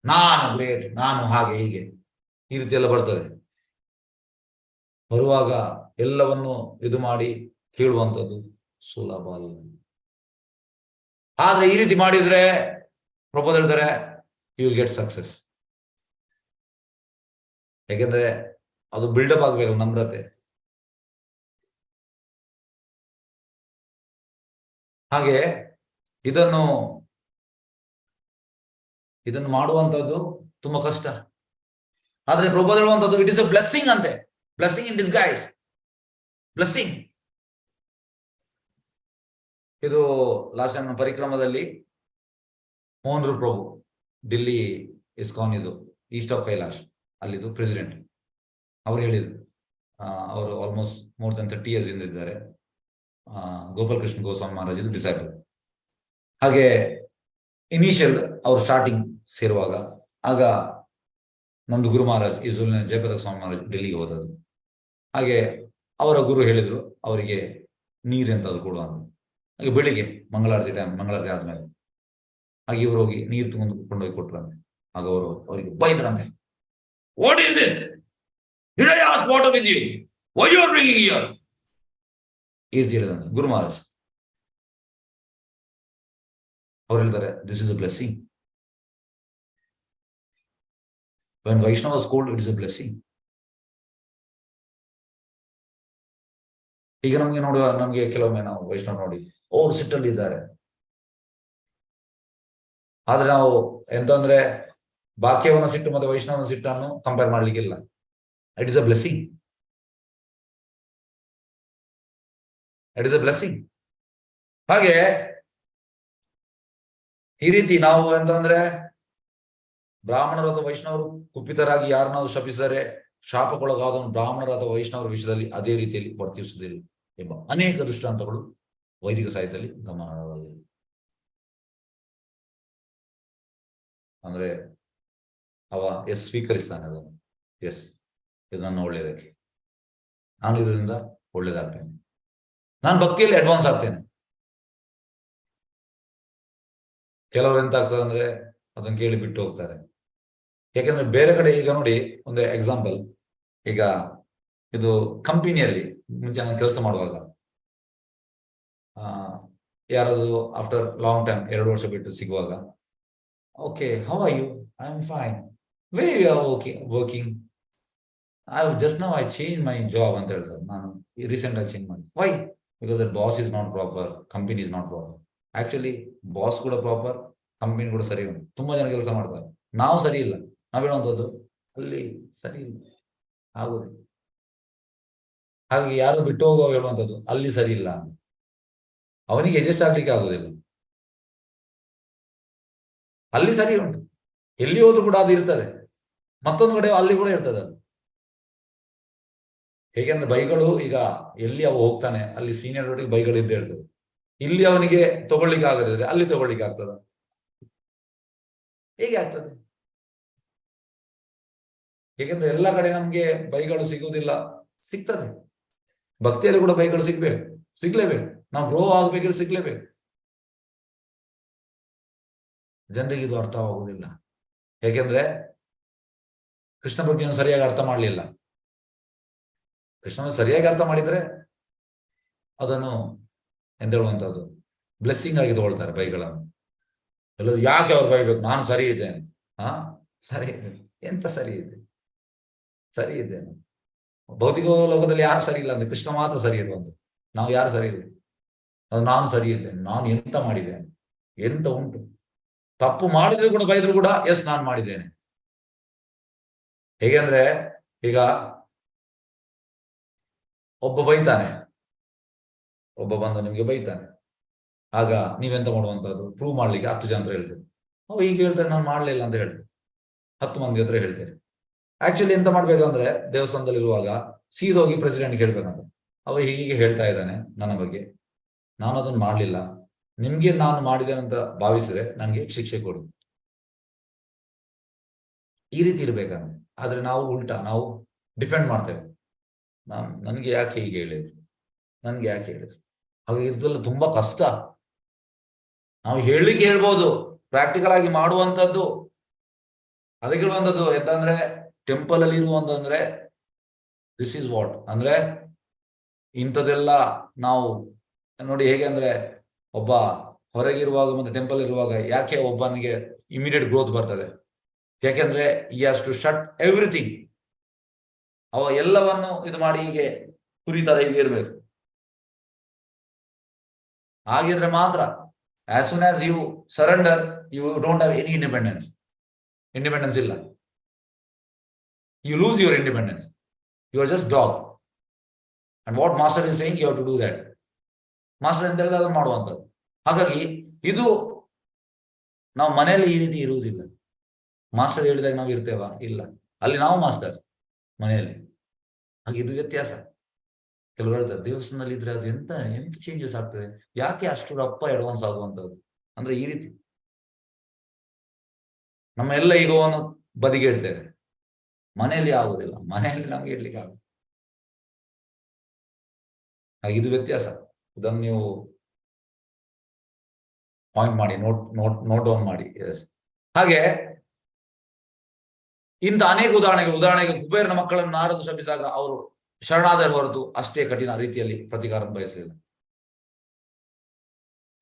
ನಾನು ಗ್ರೇಟ್, ನಾನು ಹಾಗೆ ಹೀಗೆ ಈ ರೀತಿ ಎಲ್ಲ ಬರ್ತದೆ. ಬರುವಾಗ ಎಲ್ಲವನ್ನು ಇದು ಮಾಡಿ ಕೇಳುವಂಥದ್ದು ಸುಲಭ ಅಲ್ಲ. ಆದ್ರೆ ಈ ರೀತಿ ಮಾಡಿದ್ರೆ ಪ್ರಭುಪಾದ ಹೇಳ್ತಾರೆ, ಯು ವಿಲ್ ಗೆಟ್ ಸಕ್ಸಸ್. ಯಾಕೆಂದ್ರೆ ಅದು ಬಿಲ್ಡಪ್ ಆಗ್ಬೇಕಲ್ಲ ನಮ್ರತೆ. ಹಾಗೆ ಇದನ್ನು ಮಾಡುವಂತದ್ದು ತುಂಬಾ ಕಷ್ಟ. ಆದ್ರೆ ಪ್ರಭುಪಾದ ಹೇಳುವಂಥದ್ದು ಇಟ್ ಇಸ್ ಎ ಬ್ಲೆಸ್ಸಿಂಗ್ ಅಂತೆ. ಬ್ಲೆಸ್ಸಿಂಗ್ ಇನ್ ಡಿಸ್ಗೈಸ್, ಬ್ಲೆಸ್ಸಿಂಗ್. ಇದು ಲಾಸ್ಟ್ ಟೈಮ್ ಪರಿಕ್ರಮದಲ್ಲಿ ಮೋಹನ್ ಪ್ರಭು, ಡಿಲ್ಲಿ ಇಸ್ಕಾನ್, ಇದು ಈಸ್ಟ್ ಆಫ್ ಕೈಲಾಶ್, ಅಲ್ಲಿದು ಪ್ರೆಸಿಡೆಂಟ್, ಅವ್ರು ಹೇಳಿದ್ರು. ಅವರು ಆಲ್ಮೋಸ್ಟ್ ಮೋರ್ ದನ್ 30 years ಇಂದ ಇದ್ದಾರೆ. ಗೋಪಾಲ್ ಕೃಷ್ಣ ಗೋಸ್ವಾಮಿ ಮಹಾರಾಜ್ ಇದು ಡಿಸೈಬಲ್. ಹಾಗೆ ಇನಿಷಿಯಲ್ ಅವರು ಸ್ಟಾರ್ಟಿಂಗ್ ಸೇರುವಾಗ, ಆಗ ನಮ್ದು ಗುರು ಮಹಾರಾಜ್ ಇಸುಲಿನ ಜಯಪದ ಸ್ವಾಮಿ ಮಹಾರಾಜ್ ಡೆಲ್ಲಿಗೆ ಹೋದದ್ದು. ಹಾಗೆ ಅವರ ಗುರು ಹೇಳಿದ್ರು ಅವರಿಗೆ ನೀರೆಂತದ್ದು ಕೊಡು ಅಂತ. ಹಾಗೆ ಬೆಳಿಗ್ಗೆ ಮಂಗಳಾರತಿ ಆದ್ಮೇಲೆ ಹಾಗೆ ಇವರು ಹೋಗಿ ನೀರು ಕೊಂಡೋಗಿ ಕೊಟ್ರಂತೆ. ಆಗ ಅವರು ಅವರಿಗೆ ಬೈದ್ರಂತೆ, what is this, did I ask water with you, why you are bringing here? ಈ ರೀತಿ ಹೇಳಿದಂತೆ ಗುರು ಮಹಾರಾಜ್. ಅವ್ರು ಹೇಳ್ತಾರೆ, this is a blessing. When Vaishnava is cold, it is a blessing. ಈಗ ನಮ್ಗೆ ಕೆಲವೊಮ್ಮೆ ನಾವು ವೈಷ್ಣವ್ ನೋಡಿ ಅವ್ರು ಸಿಟ್ಟಲ್ಲಿ ಇದ್ದಾರೆ, ಆದ್ರೆ ನಾವು ಎಂತಂದ್ರೆ ಬಾಕ್ಯವನ್ನ ಸಿಟ್ಟು ಮತ್ತೆ ವೈಷ್ಣವನ ಸಿಟ್ಟನ್ನು ಕಂಪೇರ್ ಮಾಡ್ಲಿಕ್ಕಿಲ್ಲ. It is a blessing. It is a blessing. ಹಾಗೆ ಈ ರೀತಿ ನಾವು ಎಂತಂದ್ರೆ ಬ್ರಾಹ್ಮಣರು ಅಥವಾ ವೈಷ್ಣವರು ಕುಪಿತರಾಗಿ ಯಾರನ್ನಾದ್ರು ಶಪಿಸಿದರೆ ಶಾಪಕ್ಕೊಳಗಾದವನು ಬ್ರಾಹ್ಮಣರ ಅಥವಾ ವೈಷ್ಣವರ ವಿಷಯದಲ್ಲಿ ಅದೇ ರೀತಿಯಲ್ಲಿ ವರ್ತಿಸುವುದಿಲ್ಲ ಎಂಬ ಅನೇಕ ದೃಷ್ಟಾಂತಗಳು ವೈದಿಕ ಸಾಹಿತ್ಯದಲ್ಲಿ ಗಮನಾರ್ಹವಾಗಿವೆ. ಅಂದ್ರೆ ಅವ ಸ್ವೀಕರಿಸ್ತಾನೆ ಅದನ್ನು, ಇದು ನನ್ನ ಒಳ್ಳೇದಕ್ಕೆ, ನಾನು ಇದರಿಂದ ಒಳ್ಳೇದಾಗ್ತೇನೆ, ನಾನು ಭಕ್ತಿಯಲ್ಲಿ ಅಡ್ವಾನ್ಸ್ ಆಗ್ತೇನೆ. ಕೆಲವರು ಎಂತ ಆಗ್ತದೆ ಅಂದ್ರೆ ಅದನ್ನು ಕೇಳಿ ಬಿಟ್ಟು ಹೋಗ್ತಾರೆ. ಯಾಕಂದ್ರೆ ಬೇರೆ ಕಡೆ ಈಗ ನೋಡಿ, ಒಂದು ಎಕ್ಸಾಂಪಲ್, ಈಗ ಇದು ಕಂಪನಿಯಲ್ಲಿ ಮುಂಚೆ ನಾನು ಕೆಲಸ ಮಾಡುವಾಗ ಯಾರಾದ್ರು ಆಫ್ಟರ್ ಲಾಂಗ್ ಟೈಮ್ 2 ವರ್ಷ ಬಿಟ್ಟು ಸಿಗುವಾಗ, okay, how are you? I am fine. Where you are working? Just now I change my job ಅಂತ ಹೇಳ್ತಾರೆ. ನಾನು ರೀಸೆಂಟ್ ಆಗಿ ಚೇಂಜ್ ಮಾಡಿ. Why? Because that boss is not proper, company is not proper. Actually boss ಕೂಡ proper, company ಕೂಡ ಸರಿ ಉಂಟು. ತುಂಬಾ ಜನ ಕೆಲಸ ಮಾಡ್ತಾರೆ, ನಾವು ಸರಿ ಇಲ್ಲ. ನಾವ್ ಹೇಳುವಂಥದ್ದು ಅಲ್ಲಿ ಸರಿ ಇಲ್ಲ ಆಗುದು. ಹಾಗಾಗಿ ಯಾರು ಬಿಟ್ಟು ಹೋಗುವಾಗ ಹೇಳುವಂಥದ್ದು ಅಲ್ಲಿ ಸರಿ ಇಲ್ಲ ಅಂತ. ಅವನಿಗೆ ಅಡ್ಜಸ್ಟ್ ಆಗ್ಲಿಕ್ಕೆ ಆಗುದಿಲ್ಲ. ಅಲ್ಲಿ ಸರಿ ಉಂಟು, ಎಲ್ಲಿ ಹೋದ್ರು ಕೂಡ ಅದು ಇರ್ತದೆ, ಮತ್ತೊಂದು ಕಡೆ ಅಲ್ಲಿ ಕೂಡ ಇರ್ತದೆ ಅದು. ಹೇಗೆಂದ್ರೆ ಬೈಗಳು ಈಗ ಎಲ್ಲಿ ಅವ ಹೋಗ್ತಾನೆ ಅಲ್ಲಿ ಸೀನಿಯರ್ ಒಟ್ಟಿಗೆ ಬೈಗಳು ಇದ್ದೇ ಇರ್ತದೆ. ಇಲ್ಲಿ ಅವನಿಗೆ ತಗೊಳ್ಳಿಕ್ಕೆ ಆಗದಿದ್ರೆ ಅಲ್ಲಿ ತಗೊಳ್ಳಿಕ್ಕೆ ಆಗ್ತದ? ಹೇಗೆ ಆಗ್ತದೆ? ಹೇಗೆಂದ್ರೆ ಎಲ್ಲ ಕಡೆ ನಮ್ಗೆ ಬೈಗಳು ಸಿಗುವುದಿಲ್ಲ, ಸಿಗ್ತದೆ. ಭಕ್ತಿಯಲ್ಲಿ ಕೂಡ ಬೈಗಳು ಸಿಗ್ಲೇಬೇಕು. ನಾವು ಗ್ರೋ ಆಗ್ಬೇಕಿದ್ರೆ ಸಿಗ್ಲೇಬೇಕು. ಜನರಿಗೆ ಇದು ಅರ್ಥವಾಗುವುದಿಲ್ಲ. ಯಾಕೆಂದ್ರೆ ಕೃಷ್ಣ ಭಕ್ತಿಯನ್ನು ಸರಿಯಾಗಿ ಅರ್ಥ ಮಾಡಲಿಲ್ಲ. ಕೃಷ್ಣನ ಸರಿಯಾಗಿ ಅರ್ಥ ಮಾಡಿದ್ರೆ ಅದನ್ನು ಎಂತ ಹೇಳುವಂತದ್ದು ಬ್ಲೆಸ್ಸಿಂಗ್ ಆಗಿ ತಗೊಳ್ತಾರೆ ಬೈಗಳನ್ನು. ಎಲ್ಲರೂ ಯಾಕೆ ಅವ್ರು ಬೈಬೇಕು? ನಾನು ಸರಿ ಇದ್ದೇನೆ. ಸರಿ ಎಂತ ಸರಿ ಇದೆ? ಸರಿ ಇದ್ದೇನೆ. ಭೌತಿಕ ಲೋಕದಲ್ಲಿ ಯಾರು ಸರಿ ಇಲ್ಲ ಅಂದ್ರೆ ಕೃಷ್ಣ ಮಾತ್ರ ಸರಿ ಇರುವಂತ. ನಾವು ಯಾರು ಸರಿ ಇಲ್ಲ? ಅದು ನಾನು ಸರಿ ಇದ್ದೇನೆ, ನಾನು ಎಂತ ಮಾಡಿದ್ದೇನೆ, ಎಂತ ಉಂಟು, ತಪ್ಪು ಮಾಡಿದ್ರು ಕೂಡ ಬೈದ್ರು ಕೂಡ ನಾನು ಮಾಡಿದ್ದೇನೆ. ಹೇಗೆಂದ್ರೆ ಈಗ ಒಬ್ಬ ಬೈತಾನೆ, ಒಬ್ಬ ಬಂದು ನಿಮ್ಗೆ ಬೈತಾನೆ, ಆಗ ನೀವೆಂತ ಮಾಡುವಂತದ್ದು? ಪ್ರೂವ್ ಮಾಡ್ಲಿಕ್ಕೆ 10 ಜನ ಹತ್ರ ಹೇಳ್ತೇವೆ. ಅವ ಈಗ ಹೇಳ್ತಾರೆ ನಾನು ಮಾಡ್ಲಿಲ್ಲ ಅಂತ ಹೇಳ್ತೇವೆ, 10 ಮಂದಿ ಹತ್ರ ಹೇಳ್ತೇವೆ. ಆಕ್ಚುಲಿ ಎಂತ ಮಾಡ್ಬೇಕಂದ್ರೆ ದೇವಸ್ಥಾನದಲ್ಲಿ ಇರುವಾಗ ಸೀದೋಗಿ ಪ್ರೆಸಿಡೆಂಟ್ ಹೇಳ್ಬೇಕಂತ, ಅವ ಹೀಗೆ ಹೇಳ್ತಾ ಇದ್ದಾನೆ ನನ್ನ ಬಗ್ಗೆ, ನಾನು ಅದನ್ನು ಮಾಡ್ಲಿಲ್ಲ, ನಿಮ್ಗೆ ನಾನು ಮಾಡಿದ್ದೇನೆ ಅಂತ ಭಾವಿಸಿದ್ರೆ ನನಗೆ ಶಿಕ್ಷೆ ಕೊಡು, ಈ ರೀತಿ ಇರ್ಬೇಕಂದ್ರೆ. ಆದ್ರೆ ನಾವು ಉಲ್ಟಾ, ನಾವು ಡಿಫೆಂಡ್ ಮಾಡ್ತೇವೆ. ನನಗೆ ಯಾಕೆ ಹೀಗೆ ಹೇಳಿದ್ರು, ನನ್ಗೆ ಯಾಕೆ ಹೇಳಿದ್ರು. ಹಾಗೆ ಇದೆಲ್ಲ ತುಂಬಾ ಕಷ್ಟ. ನಾವು ಹೇಳಲಿಕ್ಕೆ ಹೇಳ್ಬೋದು, ಪ್ರಾಕ್ಟಿಕಲ್ ಆಗಿ ಮಾಡುವಂಥದ್ದು ಅದಕ್ಕೆ ಹೇಳುವಂಥದ್ದು ಎಂತಂದ್ರೆ ಟೆಂಪಲ್ ಅಲ್ಲಿ ಇರುವಂತಂದ್ರೆ ದಿಸ್ ಈಸ್ ವಾಟ್ ಅಂದ್ರೆ ಇಂಥದೆಲ್ಲ ನಾವು ನೋಡಿ. ಹೇಗೆ ಅಂದ್ರೆ ಒಬ್ಬ ಹೊರಗಿರುವಾಗ ಮತ್ತೆ ಟೆಂಪಲ್ ಇರುವಾಗ ಯಾಕೆ ಒಬ್ಬನಿಗೆ ಇಮಿಡಿಯೇಟ್ ಗ್ರೋತ್ ಬರ್ತದೆ? ಯಾಕೆಂದ್ರೆ ಈ ಹ್ಯಾಸ್ ಟು ಶಟ್ ಎವ್ರಿಥಿಂಗ್. ಅವ ಎಲ್ಲವನ್ನು ಇದು ಮಾಡಿ ಹೀಗೆ ಕುರಿತರ ಹೀಗೆ ಇರ್ಬೇಕು. ಹಾಗಿದ್ರೆ ಮಾತ್ರ, as soon as you surrender you don't have any independence ಇಲ್ಲ. You lose your independence. You are just dog. And what master is saying, you have to do that. Master ಎಂತ ಅದನ್ನು ಮಾಡುವಂಥದ್ದು. ಹಾಗಾಗಿ ಇದು ನಾವು ಮನೆಯಲ್ಲಿ ಈ ರೀತಿ ಇರುವುದಿಲ್ಲ. ಮಾಸ್ಟರ್ ಹೇಳಿದಾಗ ನಾವು ಇರ್ತೇವಾ? ಇಲ್ಲ. ಅಲ್ಲಿ ನಾವು ಮಾಸ್ಟರ್, ಮನೆಯಲ್ಲಿ. ಹಾಗೆ ಇದು ವ್ಯತ್ಯಾಸ. ಕೆಲವರು ಹೇಳ್ತಾರೆ ದೇವಸ್ಥಾನದಲ್ಲಿ ಇದ್ರೆ ಅದು ಎಂತ ಚೇಂಜಸ್ ಆಗ್ತದೆ, ಯಾಕೆ ಅಷ್ಟು ರಪ್ಪ ಅಡ್ವಾನ್ಸ್ ಆಗುವಂಥದ್ದು ಅಂದ್ರೆ ಈ ರೀತಿ ನಮ್ಮ ಎಲ್ಲ ಈಗೋವನ್ನು ಬದಿಗೆ ಇಡ್ತೇವೆ. ಮನೆಯಲ್ಲಿ ಆಗುದಿಲ್ಲ. ಮನೆಯಲ್ಲಿ ನಮ್ಗೆ ಇಡ್ಲಿಕ್ಕೆ ಆಗುತ್ತೆ. ಹಾಗೆ ಇದು ವ್ಯತ್ಯಾಸ. ಇದನ್ನು ನೀವು ಪಾಯಿಂಟ್ ಮಾಡಿ, ನೋಟ್ ಡೌನ್ ಮಾಡಿ. ಎಸ್. ಹಾಗೆ ಇಂಥ ಅನೇಕ ಉದಾಹರಣೆಗೆ ಕುಬೇರನ ಮಕ್ಕಳನ್ನು ನಾರದು ಶಪಿಸಿದಾಗ ಅವರು ಶರಣಾದರ ಹೊರತು ಅಷ್ಟೇ ಕಠಿಣ ರೀತಿಯಲ್ಲಿ ಪ್ರತಿಕಾರ ಬಯಸಲಿಲ್ಲ.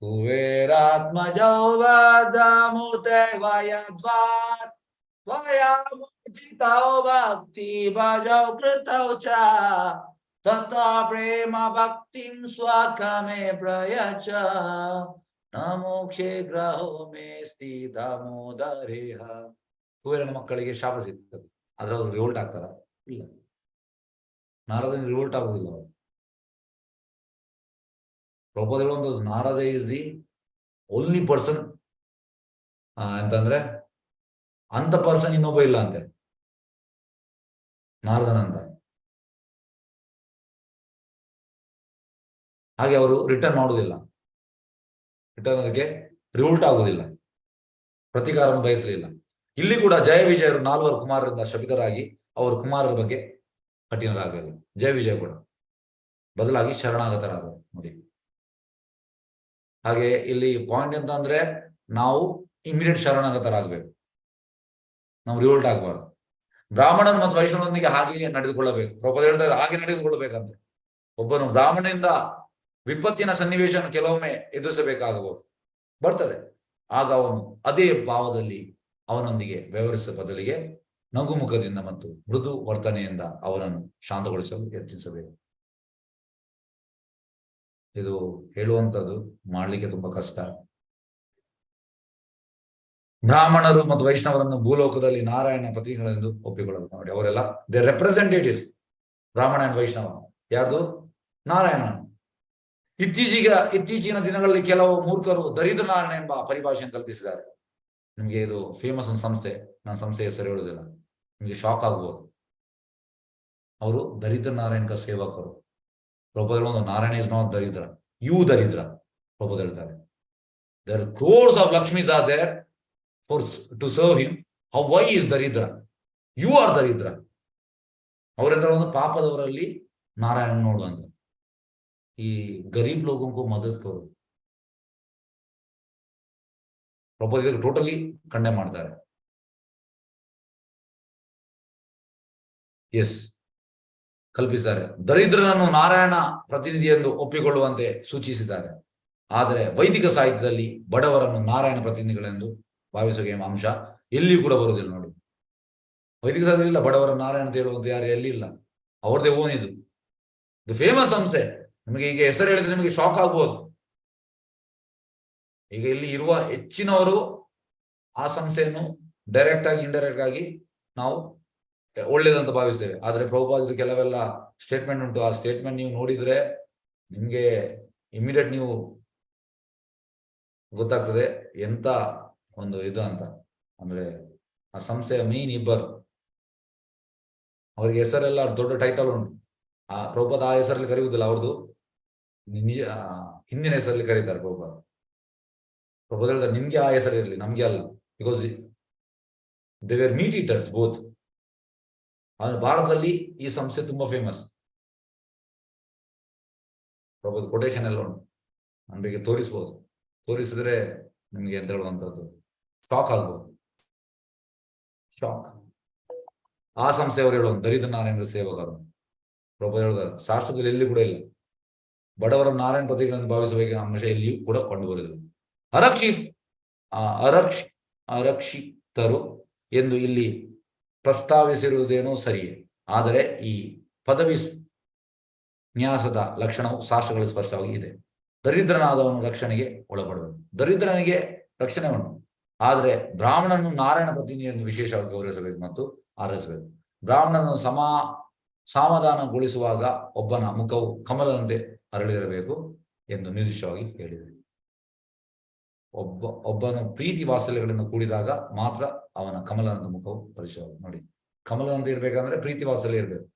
ಕುಬೇರಾತ್ಮಜೌ ವಾದಮೂತೆ ವಯದ್ವಾರ್ ವಯಾಮೋಚಿತೌ ಭಕ್ತಿ ಭಜೌ ಕೃತೌ ಚ ತಥಾ ಪ್ರೇಮ ಭಕ್ತಿಂ ಸ್ವಕಮೇ ಪ್ರಯಚ ನಮೋಕ್ಷೇ ಗ್ರಹೋ ಮೇ ಸ್ಥಿತಮೋದರೇಹ. ಕುಬೇರನ ಮಕ್ಕಳಿಗೆ ಶಾಪ ಸಿಗ್ತದೆ, ಆದ್ರೆ ಅವರು ರಿವೋಲ್ಟ್ ಆಗ್ತಾರ? ಇಲ್ಲ. ನಾರದನಿಗೆ ರಿವೋಲ್ಟ್ ಆಗುದಿಲ್ಲ. ಅವರು ಪ್ರಭುಪಾದ ಹೇಳುವಂತ Narada is the only person ಅಂತಂದ್ರೆ ಅಂತ ಪರ್ಸನ್ ಇನ್ನೊಬ್ಬ ಇಲ್ಲ ಅಂತೆ ನಾರದನಂತ. ಹಾಗೆ ಅವರು ರಿಟರ್ನ್ ಮಾಡುವುದಿಲ್ಲ, ರಿಟರ್ನ್ ಅದಕ್ಕೆ ರಿವೋಲ್ಟ್ ಆಗುವುದಿಲ್ಲ, ಪ್ರತಿಕಾರವನ್ನು ಬಯಸಲಿಲ್ಲ. ಇಲ್ಲಿ ಕೂಡ ಜಯ ವಿಜಯರು 4 ಕುಮಾರರಿಂದ ಶಪಿತರಾಗಿ ಅವರು ಕುಮಾರರ ಬಗ್ಗೆ ಕಠಿಣರಾಗಲಿಲ್ಲ. ಜಯ ವಿಜಯ ಕೂಡ ಬದಲಾಗಿ ಶರಣಾಗತರಾದರು. ನೋಡಿ, ಹಾಗೆ ಇಲ್ಲಿ ಪಾಯಿಂಟ್ ಎಂತ ಅಂದ್ರೆ ನಾವು ಇಮಿಡಿಯೇಟ್ ಶರಣಾಗತರಾಗಬೇಕು, ನಾವು ರಿವೋಲ್ಟ್ ಆಗಬಾರ್ದು. ಬ್ರಾಹ್ಮಣನ್ ಮತ್ತು ವೈಷ್ಣವನೊಂದಿಗೆ ಹಾಗೆಯೇ ನಡೆದುಕೊಳ್ಳಬೇಕು. ಪ್ರಭುಪಾದ ಹೇಳ್ತಾ ಇದ್ದಾರೆ ಹಾಗೆ ನಡೆದುಕೊಳ್ಳಬೇಕಂದ್ರೆ. ಒಬ್ಬನು ಬ್ರಾಹ್ಮಣನಿಂದ ವಿಪತ್ತಿನ ಸನ್ನಿವೇಶವನ್ನು ಕೆಲವೊಮ್ಮೆ ಎದುರಿಸಬೇಕಾಗಬಹುದು, ಬರ್ತದೆ. ಆಗ ಅವನು ಅದೇ ಭಾವದಲ್ಲಿ ಅವನೊಂದಿಗೆ ವ್ಯವಹರಿಸುವ ಬದಲಿಗೆ ನಗುಮುಖದಿಂದ ಮತ್ತು ಮೃದು ವರ್ತನೆಯಿಂದ ಅವನನ್ನು ಶಾಂತಗೊಳಿಸಲು ಯತ್ನಿಸಬೇಕು. ಇದು ಹೇಳುವಂಥದ್ದು ಮಾಡ್ಲಿಕ್ಕೆ ತುಂಬಾ ಕಷ್ಟ. ಬ್ರಾಹ್ಮಣರು ಮತ್ತು ವೈಷ್ಣವರನ್ನು ಭೂಲೋಕದಲ್ಲಿ ನಾರಾಯಣ ಪ್ರತಿನಿಧಿಗಳೆಂದು ಒಪ್ಪಿಕೊಳ್ಳಬೇಕು. ನೋಡಿ, ಅವರೆಲ್ಲ ದೇ ರೆಪ್ರೆಸೆಂಟೇಟಿವ್ಸ್. ಬ್ರಾಹ್ಮಣ ಅಂಡ್ ವೈಷ್ಣವ ಯಾರ್ದು? ನಾರಾಯಣ. ಇತ್ತೀಚಿನ ದಿನಗಳಲ್ಲಿ ಕೆಲವು ಮೂರ್ಖರು ದರಿದ್ರ ನಾರಾಯಣ ಎಂಬ ಪರಿಭಾಷೆಯನ್ನು ಕಲ್ಪಿಸಿದ್ದಾರೆ. ನಿಮ್ಗೆ ಇದು ಫೇಮಸ್ ಒಂದು ಸಂಸ್ಥೆ, ನಾನು ಸಂಸ್ಥೆ ಹೆಸರು ಹೇಳುವುದಿಲ್ಲ, ನಿಮ್ಗೆ ಶಾಕ್ ಆಗ್ಬೋದು. ಅವರು ದರಿದ್ರ ನಾರಾಯಣ ಸೇವಕರು. ಪ್ರಭುಪಾದ ನಾರಾಯಣ ಇಸ್ ನಾಟ್ ದರಿದ್ರ, ಯು ದರಿದ್ರ. ಪ್ರಭುಪಾದ ಹೇಳ್ತಾರೆ there crores of Lakshmis are there to serve him. How why is ದರಿದ್ರ? ಯು ಆರ್ ದರಿದ್ರ. ಅವರೆಂದ್ರೆ ಒಂದು ಪಾಪದವರಲ್ಲಿ ನಾರಾಯಣ ನೋಡುವಂತ. ಈ ಗರೀಬ್ ಲೋಗಂಗೂ ಮದದ್ ಕರು. ಪ್ರಭುಪಾದ ಟೋಟಲಿ ಕಂಡೆಮ್ ಮಾಡ್ತಾರೆ. ಎಸ್, ಕಲ್ಪಿಸಿದ್ದಾರೆ. ದರಿದ್ರನನ್ನು ನಾರಾಯಣ ಪ್ರತಿನಿಧಿ ಎಂದು ಒಪ್ಪಿಕೊಳ್ಳುವಂತೆ ಸೂಚಿಸಿದ್ದಾರೆ. ಆದರೆ ವೈದಿಕ ಸಾಹಿತ್ಯದಲ್ಲಿ ಬಡವರನ್ನು ನಾರಾಯಣ ಪ್ರತಿನಿಧಿಗಳೆಂದು ಭಾವಿಸುವ ಅಂಶ ಎಲ್ಲಿಯೂ ಕೂಡ ಬರುವುದಿಲ್ಲ. ನೋಡಿ, ವೈದಿಕ ಸಾಹಿತ್ಯ ಇಲ್ಲ ಬಡವರ ನಾರಾಯಣ ಅಂತ ಹೇಳುವಂತ ಯಾರು ಎಲ್ಲಿಲ್ಲ. ಅವ್ರದೇ ಓನ್ ಇದು ಫೇಮಸ್ ಸಂಸ್ಥೆ. ನಿಮಗೆ ಈಗ ಹೆಸರು ಹೇಳಿದ್ರೆ ನಿಮಗೆ ಶಾಕ್ ಆಗ್ಬೋದು. ಈಗ ಇಲ್ಲಿ ಇರುವ ಹೆಚ್ಚಿನವರು ಆ ಸಂಸ್ಥೆಯನ್ನು ಡೈರೆಕ್ಟ್ ಆಗಿ ಇಂಡೈರೆಕ್ಟ್ ಆಗಿ ನಾವು ಒಳ್ಳೇದಂತ ಭಾವಿಸ್ತೇವೆ. ಆದ್ರೆ ಪ್ರಭುಪಾದ ಕೆಲವೆಲ್ಲ ಸ್ಟೇಟ್ಮೆಂಟ್ ಉಂಟು. ಆ ಸ್ಟೇಟ್ಮೆಂಟ್ ನೀವು ನೋಡಿದ್ರೆ ನಿಮ್ಗೆ ಇಮಿಡಿಯೇಟ್ ನೀವು ಗೊತ್ತಾಗ್ತದೆ ಎಂತ ಒಂದು ಇದು ಅಂತ. ಅಂದ್ರೆ ಆ ಸಂಸ್ಥೆಯ ಮೇನ್ ಇಬ್ಬರು, ಅವ್ರಿಗೆ ಹೆಸರೆಲ್ಲ ದೊಡ್ಡ ಟೈಟಲ್ ಉಂಟು. ಆ ಪ್ರಭುಪಾದ ಆ ಹೆಸರಲ್ಲಿ ಕರೆಯುವುದಿಲ್ಲ, ಅವ್ರದ್ದು ನಿಜ ಹಿಂದಿನ ಹೆಸರಲ್ಲಿ ಕರೀತಾರೆ ಪ್ರಭುಪಾದ. ಪ್ರಭುಪಾದ ಹೇಳ್ತಾರೆ ನಿಮ್ಗೆ ಆ ಹೆಸರು ಇರಲಿ, ನಮ್ಗೆ ಅಲ್ಲ. Because they were meet eaters both. ಆದ್ರೆ ಭಾರತದಲ್ಲಿ ಈ ಸಂಸ್ಥೆ ತುಂಬಾ ಫೇಮಸ್. ಪ್ರಭುಪಾದ ಕೊಟೇಶನ್ ಎಲ್ಲ ಉಂಟು, ನಮಗೆ ತೋರಿಸ್ಬೋದು. ತೋರಿಸಿದ್ರೆ ನಿಮ್ಗೆ ಎಂತ ಹೇಳುವಂಥದ್ದು ಶಾಕ್ ಆಗ್ಬೋದು. ಶಾಕ್. ಆ ಸಂಸ್ಥೆಯವರು ಹೇಳುವ ದರಿದ್ರ ನಾರಾಯಣ ಸೇವಕರು. ಪ್ರಭುಪಾದ ಹೇಳಿದ್ದಾರೆ ಶಾಸ್ತ್ರದಲ್ಲಿ ಎಲ್ಲಿ ಕೂಡ ಇಲ್ಲ ಬಡವರ ನಾರಾಯಣ ಪ್ರತಿಗಳನ್ನು ಭಾವಿಸಬೇಕು ಅಂಶ ಎಲ್ಲಿಯೂ ಕೂಡ ಕಂಡು ಬರುವುದಿಲ್ಲ. ಅರಕ್ಷಿತರು ಎಂದು ಇಲ್ಲಿ ಪ್ರಸ್ತಾವಿಸಿರುವುದೇನೋ ಸರಿಯೇ, ಆದರೆ ಈ ಪದವಿ ನ್ಯಾಸದ ಲಕ್ಷಣವು ಶಾಸ್ತ್ರಗಳಲ್ಲಿ ಸ್ಪಷ್ಟವಾಗಿ ಇದೆ. ದರಿದ್ರನಾದವನು ರಕ್ಷಣೆಗೆ ಒಳಪಡಬೇಕು. ದರಿದ್ರನಿಗೆ ರಕ್ಷಣೆ ಉಂಟು, ಆದರೆ ಬ್ರಾಹ್ಮಣನು ನಾರಾಯಣ ಪ್ರತಿನಿಧಿಯನ್ನು ವಿಶೇಷವಾಗಿ ಗೌರವಿಸಬೇಕು ಮತ್ತು ಆರೈಸಬೇಕು. ಬ್ರಾಹ್ಮಣನನ್ನು ಸಮಾಧಾನಗೊಳಿಸುವಾಗ ಒಬ್ಬನ ಮುಖವು ಕಮಲದಂತೆ ಅರಳಿರಬೇಕು ಎಂದು ನಿರ್ದಿಷ್ಟವಾಗಿ ಹೇಳಿದೆ. ಒಬ್ಬನು ಪ್ರೀತಿ ವಾತ್ಸಲ್ಯಗಳಿಂದ ಕೂಡಿದಾಗ ಮಾತ್ರ ಅವನ ಕಮಲದಂತ ಮುಖವು ಪರಿಚಯವಾಗಿ. ನೋಡಿ, ಕಮಲದಂತೆ ಇರ್ಬೇಕಂದ್ರೆ ಪ್ರೀತಿ ವಾತ್ಸಲ್ಯ ಇರಬೇಕು.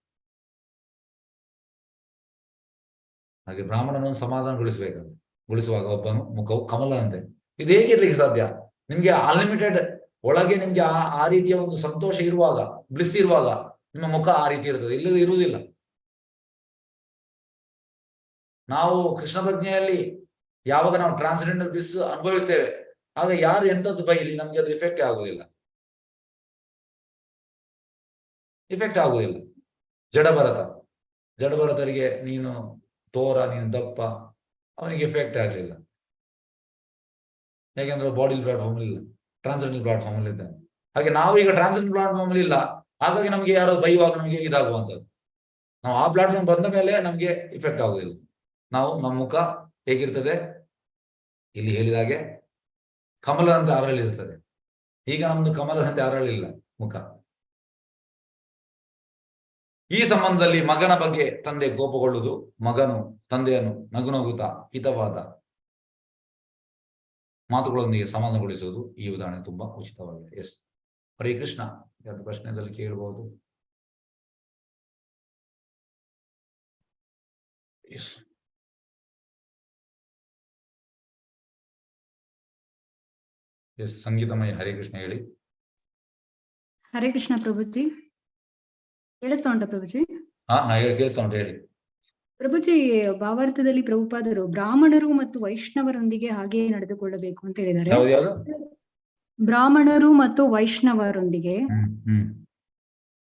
ಹಾಗೆ ಬ್ರಾಹ್ಮಣನನ್ನು ಸಮಾಧಾನಗೊಳಿಸುವಾಗ ಒಬ್ಬನು ಮುಖವು ಕಮಲದಂತೆ. ಇದು ಹೇಗಿರ್ಲಿಕ್ಕೆ ಸಾಧ್ಯ? ನಿಮ್ಗೆ ಅನ್ಲಿಮಿಟೆಡ್ ಒಳಗೆ ನಿಮ್ಗೆ ಆ ರೀತಿಯ ಒಂದು ಸಂತೋಷ ಇರುವಾಗ, ಬ್ಲಿಸ್ ಇರುವಾಗ ನಿಮ್ಮ ಮುಖ ಆ ರೀತಿ ಇರ್ತದೆ, ಇಲ್ಲದೆ ಇರುವುದಿಲ್ಲ. ನಾವು ಕೃಷ್ಣ ಪ್ರಜ್ಞೆಯಲ್ಲಿ ಯಾವಾಗ ನಾವು ಟ್ರಾನ್ಸ್ಜೆಂಡರ್ ಬ್ಲಿಸ್ ಅನುಭವಿಸ್ತೇವೆ ಆಗ ಯಾರು ಎಂತದ್ದು ಬೈಲಿ ನಮ್ಗೆ ಅದು ಇಫೆಕ್ಟ್ ಆಗುದಿಲ್ಲ. ಜಡಭರತರಿಗೆ ನೀನು ತೋರ, ನೀನು ದಪ್ಪ, ಅವನಿಗೆ ಎಫೆಕ್ಟ್ ಆಗಲಿಲ್ಲ. ಯಾಕೆಂದ್ರೆ ಬಾಡಿ ಪ್ಲಾಟ್ಫಾರ್ಮ್ ಇಲ್ಲ, ಟ್ರಾನ್ಸ್ಜೆಂಡರ್ ಪ್ಲಾಟ್ಫಾರ್ಮ್ ಅಲ್ಲಿ ಇದ್ದಾನೆ. ಹಾಗೆ ನಾವು ಈಗ ಟ್ರಾನ್ಸ್ಜೆಂಡರ್ ಪ್ಲಾಟ್ಫಾರ್ಮ್ ಅಲ್ಲಿ ಇಲ್ಲ, ಹಾಗಾಗಿ ನಮ್ಗೆ ಯಾರೋ ಬೈಯುವಾಗ ನಮಗೆ ಇದಾಗುವಂಥದ್ದು. ನಾವು ಆ ಪ್ಲಾಟ್ಫಾರ್ಮ್ ಬಂದ ಮೇಲೆ ನಮ್ಗೆ ಇಫೆಕ್ಟ್ ಆಗುದಿಲ್ಲ. ನಮ್ಮ ಮುಖ ಹೇಗಿರ್ತದೆ, ಇಲ್ಲಿ ಹೇಳಿದಾಗೆ ಕಮಲದಂತೆ ಅರಳಿರ್ತದೆ. ಈಗ ನಮ್ದು ಕಮಲದಂತೆ ಅರಳಿಲ್ಲ ಮುಖ. ಈ ಸಂಬಂಧದಲ್ಲಿ ಮಗನ ಬಗ್ಗೆ ತಂದೆ ಕೋಪಗೊಳ್ಳುವುದು, ಮಗನು ತಂದೆಯನ್ನು ನಗುನಗುತ್ತಾ ಹಿತವಾದ ಮಾತುಗಳೊಂದಿಗೆ ಸಮಾಧಾನಗೊಳಿಸುವುದು ಈ ಉದಾಹರಣೆ ತುಂಬಾ ಉಚಿತವಾಗಿದೆ. ಎಸ್, ಹರೇ ಕೃಷ್ಣ. ಎರಡು ಪ್ರಶ್ನೆಯಲ್ಲಿ ಕೇಳಬಹುದು. ಎಸ್, ಎಸ್, ಸಂಗೀತಮಯ ಹರೇ ಕೃಷ್ಣ ಹೇಳಿ. ಹರೇ ಕೃಷ್ಣ ಪ್ರಭುಜಿ, ಕೇಳಿಸ್ತಾ ಉಂಟಾ ಪ್ರಭುಜಿ? ಕೇಳಿಸ್ತಾ ಉಂಟು, ಹೇಳಿ ಪ್ರಭುಜಿ. ಭಾವಾರ್ಥದಲ್ಲಿ ಪ್ರಭುಪಾದರು ಬ್ರಾಹ್ಮಣರು ಮತ್ತು ವೈಷ್ಣವರೊಂದಿಗೆ ಹಾಗೆ ನಡೆದುಕೊಳ್ಳಬೇಕು ಅಂತ ಹೇಳಿದ್ದಾರೆ. ಬ್ರಾಹ್ಮಣರು ಮತ್ತು ವೈಷ್ಣವರೊಂದಿಗೆ.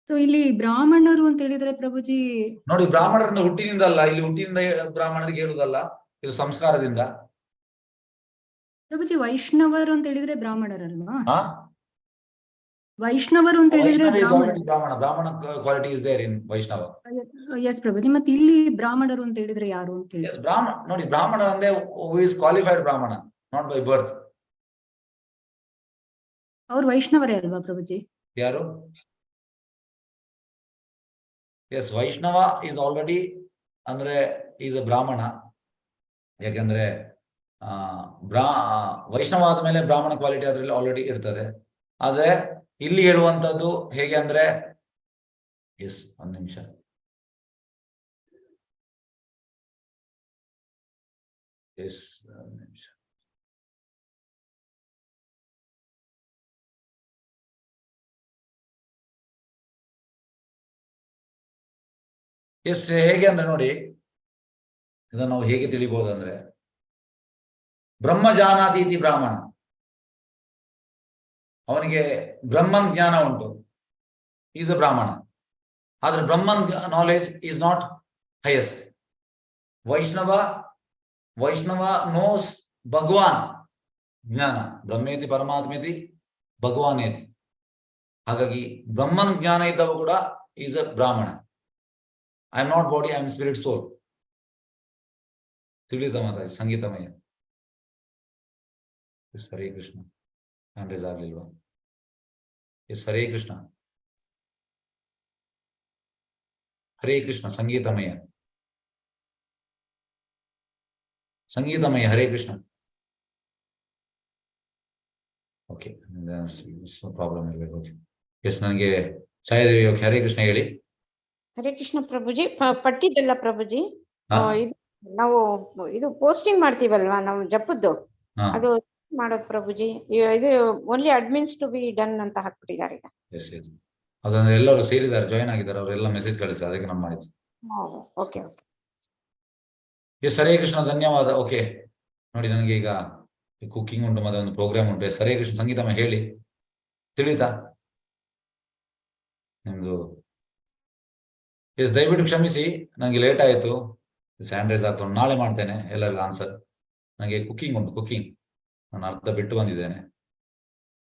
ಸೊ ಇಲ್ಲಿ ಬ್ರಾಹ್ಮಣರು ಅಂತ ಹೇಳಿದ್ರೆ ಪ್ರಭುಜಿ ನೋಡಿ, ಬ್ರಾಹ್ಮಣರಿಂದ ಹುಟ್ಟಿನಿಂದ ಅಲ್ಲ, ಇಲ್ಲಿ ಹುಟ್ಟಿನಿಂದ ಬ್ರಾಹ್ಮಣರಿಗೆ ಹೇಳುದಲ್ಲ, ಇದು ಸಂಸ್ಕಾರದಿಂದ. ಪ್ರಭುಜಿ ವೈಷ್ಣವರು ಅಂತ ಹೇಳಿದ್ರೆ ಬ್ರಾಹ್ಮಣರಲ್ವಾ? ವೈಷ್ಣವರು ಅಂತ ಹೇಳಿದ್ರೆ Brahmana quality is there in Vaishnava. Yes Prabhuji. ಮತ್ತೆ ಇಲ್ಲಿ ಬ್ರಾಹ್ಮಣರು ಅಂತ ಹೇಳಿದ್ರೆ ಯಾರು ಅಂತ ಹೇಳಿ? ನೋಡಿ, ಬ್ರಾಹ್ಮಣ ಅಂದ್ರೆ ಹೂ ಇಸ್ ಕ್ವಾಲಿಫೈಡ್ ಬ್ರಾಹ್ಮಣ, ನಾಟ್ ಬೈ ಬರ್ತ್. ಅವ್ರು ವೈಷ್ಣವರೇ ಅಲ್ವಾ ಪ್ರಭುಜಿ? ಯಾರು? ಎಸ್, ವೈಷ್ಣವ ಈಸ್ ಆಲ್ರೆಡಿ ಅಂದ್ರೆ ಈಸ್ ಅ ಬ್ರಾಹ್ಮಣ. ಯಾಕೆಂದ್ರೆ ವೈಷ್ಣವ ಆದ್ಮೇಲೆ ಬ್ರಾಹ್ಮಣ ಕ್ವಾಲಿಟಿ ಅದರಲ್ಲಿ ಆಲ್ರೆಡಿ ಇರ್ತದೆ. ಆದ್ರೆ ಇಲ್ಲಿ ಹೇಳುವಂತದ್ದು ಹೇಗೆ ಅಂದ್ರೆ, ಎಸ್, ಒಂದು ನಿಮಿಷ. ಎಸ್, ಒಂದು ನಿಮಿಷ. ಎಸ್, ಹೇಗೆ ಅಂದ್ರೆ ನೋಡಿ, ಇದನ್ನು ನಾವು ಹೇಗೆ ತಿಳಿಬಹುದು ಅಂದ್ರೆ, ಬ್ರಹ್ಮ ಜಾನಾತೀತಿ ಬ್ರಾಹ್ಮಣ, ಅವನಿಗೆ ಬ್ರಹ್ಮನ್ ಜ್ಞಾನ ಉಂಟು, ಈಸ್ ಅ ಬ್ರಾಹ್ಮಣ. ಆದ್ರೆ Brahman knowledge is not highest. Vaishnava knows Bhagavan ಜ್ಞಾನ, ಬ್ರಹ್ಮೇತಿ ಪರಮಾತ್ಮೇತಿ ಭಗವಾನೇತಿ. ಹಾಗಾಗಿ ಬ್ರಹ್ಮನ್ ಜ್ಞಾನ ಇದ್ದವ ಕೂಡ is a Brahmana. I am not body, I am spirit soul. ತಿಳಿದ ಮಾತಾಡಿ ಸಂಗೀತಮಯ. ಹರೇ ಕೃಷ್ಣ. ಹ್ಯಾಂಡ್ ಆಗ್ಲಿಲ್ವಾ? ಎಸ್, ಹರೇ ಕೃಷ್ಣ. ಹರೇ ಕೃಷ್ಣ. ಸಂಗೀತಮಯ ಹರೇ ಕೃಷ್ಣ. ಓಕೆ, ಪ್ರಾಬ್ಲಮ್ ಇರಬೇಕು. ಎಸ್, ನನಗೆ ಛಾಯಾದೇವಿ ಹರೇ ಕೃಷ್ಣ ಹೇಳಿ. ಹರೇ ಕೃಷ್ಣ ಪ್ರಭುಜಿ. ಪಟ್ಟಿದ್ದಲ್ಲ ಪ್ರಭುಜಿ, ನಾವು ಇದು ಪೋಸ್ಟಿಂಗ್ ಮಾಡ್ತೀವಲ್ವಾ ನಾವು ಜಪದ್ದು, ಅದು ಮಾಡೋದು ಪ್ರಭುಜಿ. ಇದು only admins to be done ಅಂತ ಹಾಕ್ಬಿಟ್ಟಿದ್ದಾರೆ ಈಗ. ಎಸ್, ಎಸ್, ಅದನ್ನ ಎಲ್ಲರೂ ಸೇರಿದ್ದಾರೆ, ಜಾಯ್ನ್ ಆಗಿದ್ದಾರೆ, ಅವರೆಲ್ಲ ಮೆಸೇಜ್ ಕಳಿಸ್ತಾರೆ, ಅದಕ್ಕೆ ನಾವು ಮಾಡಿದ್ವಿ. Okay okay. S, Hare Krishna, ಧನ್ಯವಾದ. ಓಕೆ, ನೋಡಿ, ನನಗೆ ಈಗ ಕುಕಿಂಗ್ ಉಂಟು, ಮತ್ತೆ ಒಂದು ಪ್ರೋಗ್ರಾಮ್ ಉಂಟು. ಎಸ್, ಹರೇ ಕೃಷ್ಣ. ಸಂಗೀತಮಯ ಹೇಳಿ, ತಿಳಿತಾ ನಿಮ್ದು? ಎಸ್, ದಯವಿಟ್ಟು ಕ್ಷಮಿಸಿ, ನನಗೆ ಲೇಟ್ ಆಯಿತು, ಸ್ಯಾಂಡ್ರೈಸ್ ಆಗ್ತದೆ. ನಾಳೆ ಮಾಡ್ತೇನೆ ಎಲ್ಲರಿಗೂ ಆನ್ಸರ್. ನನಗೆ ಕುಕಿಂಗ್ ಉಂಟು, ಕುಕಿಂಗ್ ನಾನು ಅರ್ಧ ಬಿಟ್ಟು ಬಂದಿದ್ದೇನೆ.